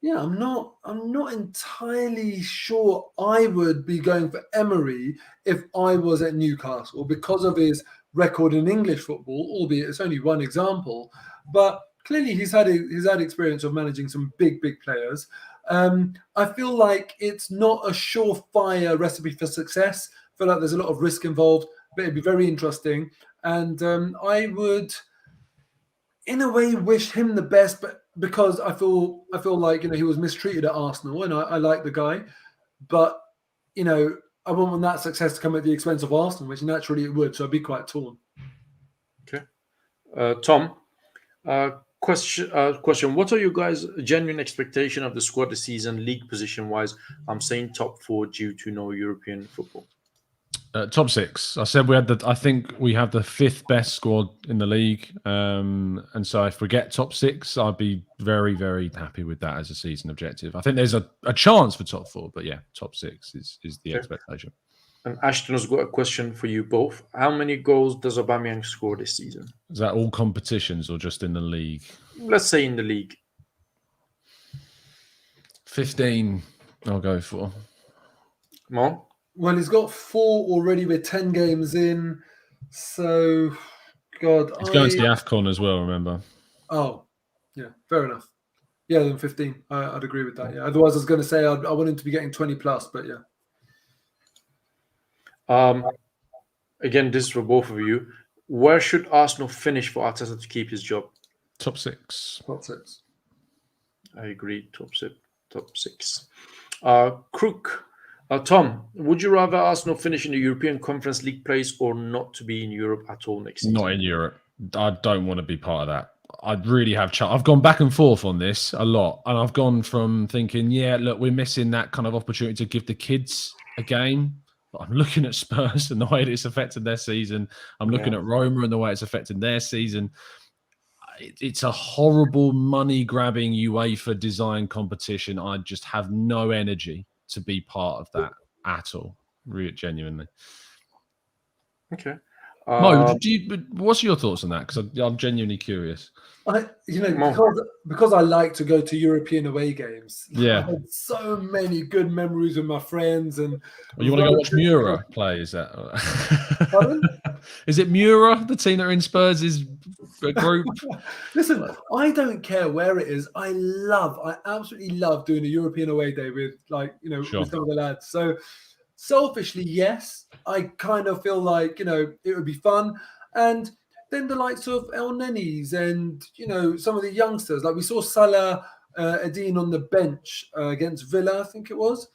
not entirely sure I would be going for Emery if I was at Newcastle because of his record in English football, albeit it's only one example. But clearly he's had experience of managing some big players. I feel like it's not a surefire recipe for success. I feel like there's a lot of risk involved, but it'd be very interesting. And I would, in a way, wish him the best, but because I feel like he was mistreated at Arsenal, and I like the guy, but I wouldn't want that success to come at the expense of Arsenal, which naturally it would. So I'd be quite torn. Okay, Tom, question: what are you guys' genuine expectation of the squad this season, league position wise? I'm saying top 4 due to no European football. Top 6. I said I think we have the 5th best squad in the league, and so if we get top 6, I'd be very, very happy with that as a season objective. I think there's a chance for top 4, but yeah, top 6 is the expectation. And Ashton has got a question for you both. How many goals does Aubameyang score this season? Is that all competitions or just in the league? Let's say in the league. 15. I'll go for. Moh? Well, he's got 4 already with 10 games in. So, God. He's going to the AFCON as well, remember? Oh, yeah, fair enough. Yeah, then 15. I'd agree with that. Yeah. Otherwise, I was going to say I want him to be getting 20 plus, but yeah. Again, this is for both of you. Where should Arsenal finish for Arteta to keep his job? Top 6. Top 6. I agree. Top 6. Crook. Tom, would you rather Arsenal finish in the European Conference League place or not to be in Europe at all next season? Not in Europe. I don't want to be part of that. I really have. I've gone back and forth on this a lot, and I've gone from thinking, yeah, look, we're missing that kind of opportunity to give the kids a game. But I'm looking at Spurs and the way that it's affected their season. I'm looking at Roma and the way it's affected their season. It's a horrible money-grabbing UEFA design competition. I just have no energy to be part of that at all. Really, genuinely. Okay. Mo, what's your thoughts on that? Because I'm genuinely curious. Because I like to go to European away games. Yeah, I had so many good memories with my friends, and you want to go watch Mura play? Is that? Pardon? Is it Mura, the team that are in Spurs' group? Listen, I don't care where it is. I absolutely love doing a European away day with with some of the lads. So selfishly, yes, I kind of feel like it would be fun. And then the likes of El Nenis and some of the youngsters, like we saw Salah Eddin on the bench against Villa, I think it was.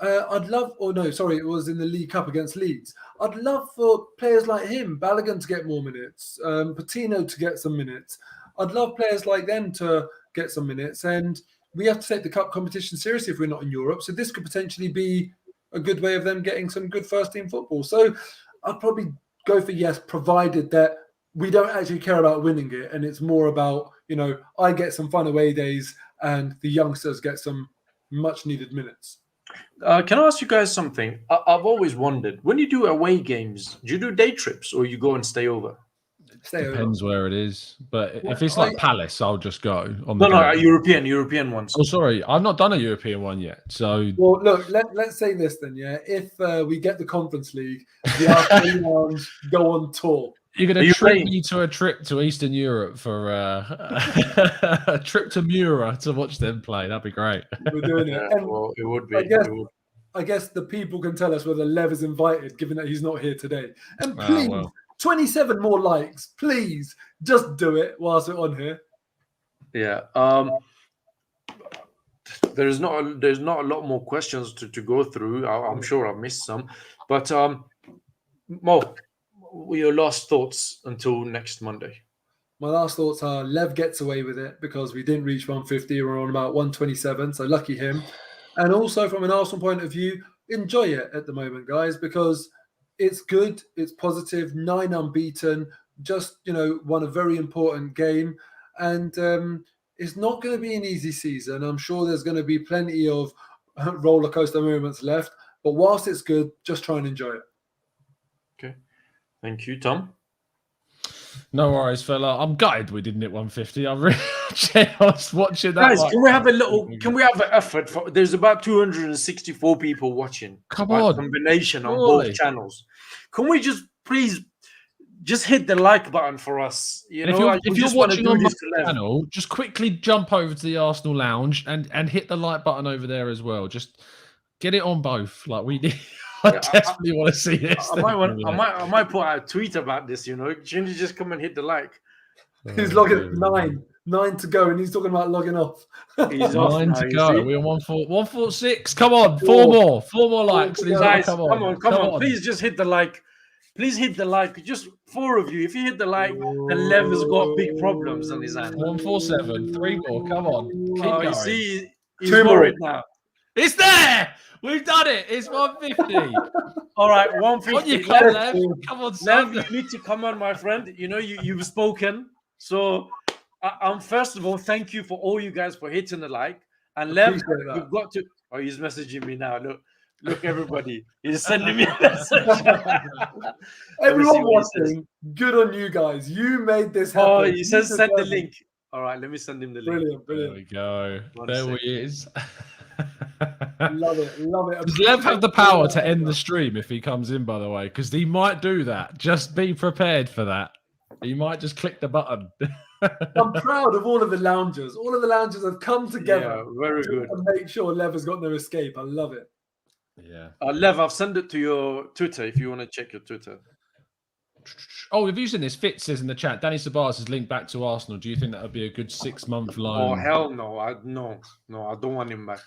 It was in the League Cup against Leeds. I'd love for players like him, Balogun, to get more minutes, Patino to get some minutes. I'd love players like them to get some minutes. And we have to take the cup competition seriously if we're not in Europe. So this could potentially be a good way of them getting some good first-team football. So I'd probably go for yes, provided that we don't actually care about winning it. And it's more about, I get some fun away days and the youngsters get some much-needed minutes. Can I ask you guys something? I've always wondered, when you do away games, do you do day trips or you go and stay over? Depends where it is. But if it's like Palace, I'll just go. European ones. Oh, sorry. I've not done a European one yet. So, well, look, let's say this then, yeah. If we get the Conference League, the Arsenal Lounge go on tour. You're going to treat me to a trip to Eastern Europe for a trip to Mura to watch them play. That'd be great. We're doing it. Well, it would be. I guess the people can tell us whether Lev is invited, given that he's not here today. And please, 27 more likes. Please, just do it whilst we're on here. Yeah. There's not a lot more questions to go through. I'm sure I've missed some. But Mo, your last thoughts until next Monday? My last thoughts are Lev gets away with it because we didn't reach 150. We're on about 127, so lucky him. And also from an Arsenal point of view, enjoy it at the moment, guys, because it's good, it's positive, 9 unbeaten, just, won a very important game. And it's not going to be an easy season. I'm sure there's going to be plenty of roller coaster moments left. But whilst it's good, just try and enjoy it. Okay. Thank you, Tom. No worries, fella. I'm gutted we didn't hit 150. I was watching that. Guys, can we have an effort? There's about 264 people watching. Come on. Combination on both channels. Can we please hit the like button for us? If you're watching on my channel, just quickly jump over to the Arsenal Lounge and hit the like button over there as well. Just get it on both. Like we did. I definitely want to see this. I might put out a tweet about this. Shouldn't you just come and hit the like? He's logging 9 to go, and he's talking about logging off. He's 9 to go. We're on 146. Come on, four more likes. Guys, come on. Please just hit the like. Please hit the like. Just 4 of you. If you hit the like, then Lev has got big problems on his hand. 147. 3 more. Come on. Keep going. You see, he's worried now. It's there. We've done it. It's 150. All right, 150. On you come, Lev. Come on, son. Lev, you need to come on, my friend. You've spoken. So, first of all, thank you for all you guys for hitting the like. And Lev, you've got to. Oh, he's messaging me now. Look, everybody. He's sending me a message. Everyone watching, good on you guys. You made this happen. Oh, he says send the link. All right, let me send him the link. Brilliant. There we go. There he is. Love it. Does Lev have the power to end the stream if he comes in, by the way? Because he might do that. Just be prepared for that. He might just click the button. I'm proud of all of the loungers. All of the loungers have come together. Yeah, very good. To make sure Lev has got no escape. I love it. Yeah. Lev, I've sent it to your Twitter if you want to check your Twitter. Oh, have you seen this? Fitz says in the chat, Danny Ceballos has linked back to Arsenal. Do you think that would be a good 6-month Oh loan? hell no! I don't want him back.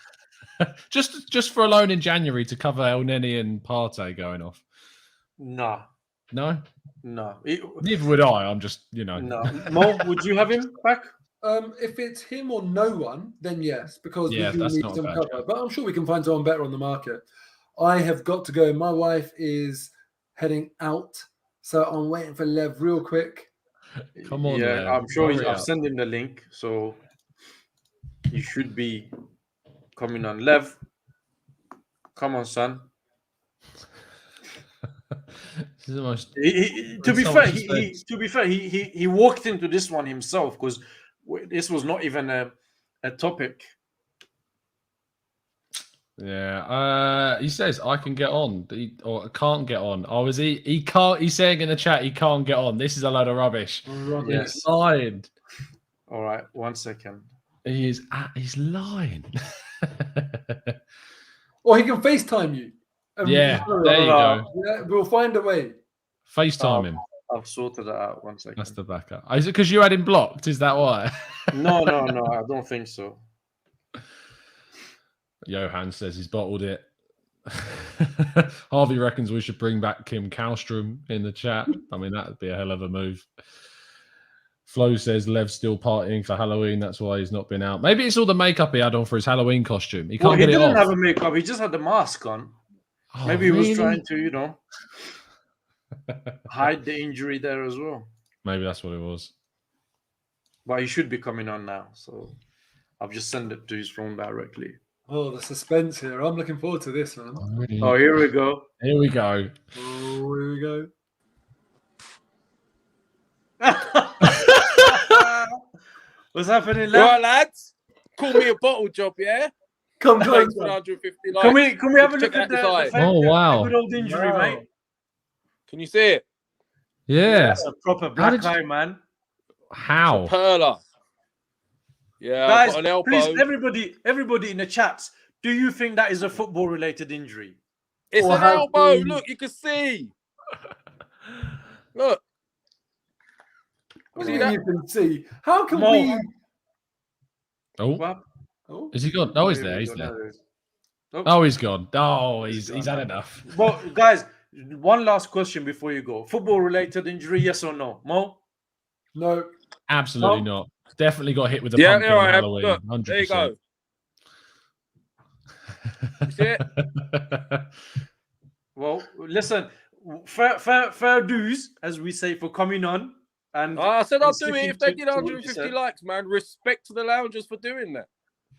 just for a loan in January to cover El Neni and Partey going off. Nah, No, no. neither would I. I'm just, No. Mo, would you have him back? If it's him or no one, then yes, because we do that's need not a some bad cover. shout. But I'm sure we can find someone better on the market. I have got to go. My wife is heading out, so I'm waiting for Lev real quick. Come on, Yeah, Lev. I'm sure Hurry I've up. sent him the link, so you should be coming on. Lev, come on, son. This is the most. To be fair, he walked into this one himself because this was not even a topic. Yeah, he says I can get on, or can't get on. Oh, is he? He can't. He's saying in the chat he can't get on. This is a load of rubbish. Yes. He's lying. All right, 1 second. He's lying. Or he can FaceTime you. Yeah, there you go. Yeah, we'll find a way. FaceTime him. I've sorted that out. 1 second. That's the backup. Is it because you had him blocked? Is that why? No, I don't think so. Johan says he's bottled it. Harvey reckons we should bring back Kim Kallstrom in the chat. I mean, that would be a hell of a move. Flo says Lev's still partying for Halloween. That's why he's not been out. Maybe it's all the makeup he had on for his Halloween costume. He can't get it off. He didn't have a makeup. He just had the mask on. Oh, Maybe he really? was trying to, hide the injury there as well. Maybe that's what it was. But he should be coming on now. So I've just sent it to his phone directly. Oh, the suspense here. I'm looking forward to this, man. Oh, here we go. Here we go. Oh, here we go. What's happening, Right, lad? lads. Call me a bottle job, yeah? Come Thanks close. for 150 likes. Can we have a look Check at that side. Oh, wow. the good old injury, Wow. mate? Can you see it? Yeah. That's a proper How black did you- eye, man. How? Perla. Yeah, I've Guys, got an elbow. please, everybody in the chats, do you think that is a football-related injury? It's Or an have elbow. been- Look, you can see. Look. What See do that? you can see? How can Mo. we? Oh, Well, Oh, is he gone? Oh, he's here there. we He's go, there. now there is. Oh. Oh, he's gone. Oh, he's had enough. Well, guys, one last question before you go. Football-related injury, yes or no? Mo? no. Absolutely No. not. Definitely got hit with a Yeah, pumpkin there on I am. Halloween. Look, 100%. there you go. You see it? Well, listen, fair dues, as we say, for coming on. And I said I'll do sticking it if they to get what you 150 said. likes, man. Respect to the loungers for doing that.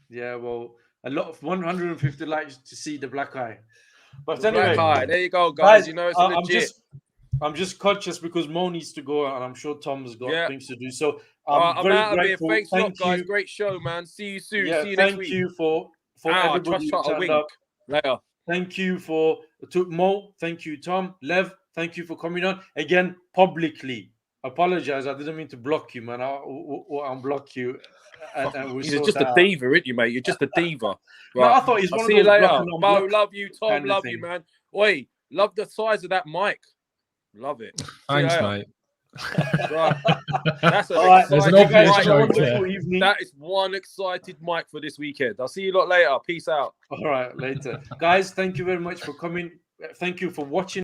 Yeah, well, a lot of 150 likes to see the black eye. But The anyway, black eye. There you go, guys. You know it's legit. I'm just conscious because Mo needs to go, and I'm sure Tom's got things to do. So I'm very out of here. grateful. Thanks a lot, guys. you. Great show, man. See you soon. Yeah, See you next thank week. you for everybody who a turned wink. up. Later. Thank you to Mo. Thank you, Tom. Lev, thank you for coming on again publicly. Apologize, I didn't mean to block you, man. I'll unblock you. And we'll You're sort just that a out. diva, aren't you, mate? You're just a diva. No, I thought he's one I'll of see you those later. block and Mo, unblock love you. Tom, kind of love you, thing. man. Oi, love the size of that mic. Love it. See you Thanks, later. mate. Right. That's an All right, There's an exciting obvious mic. joke wonderful there. evening. That is one excited mic for this weekend. I'll see you lot later. Peace out. All right, later. Guys, thank you very much for coming. Thank you for watching.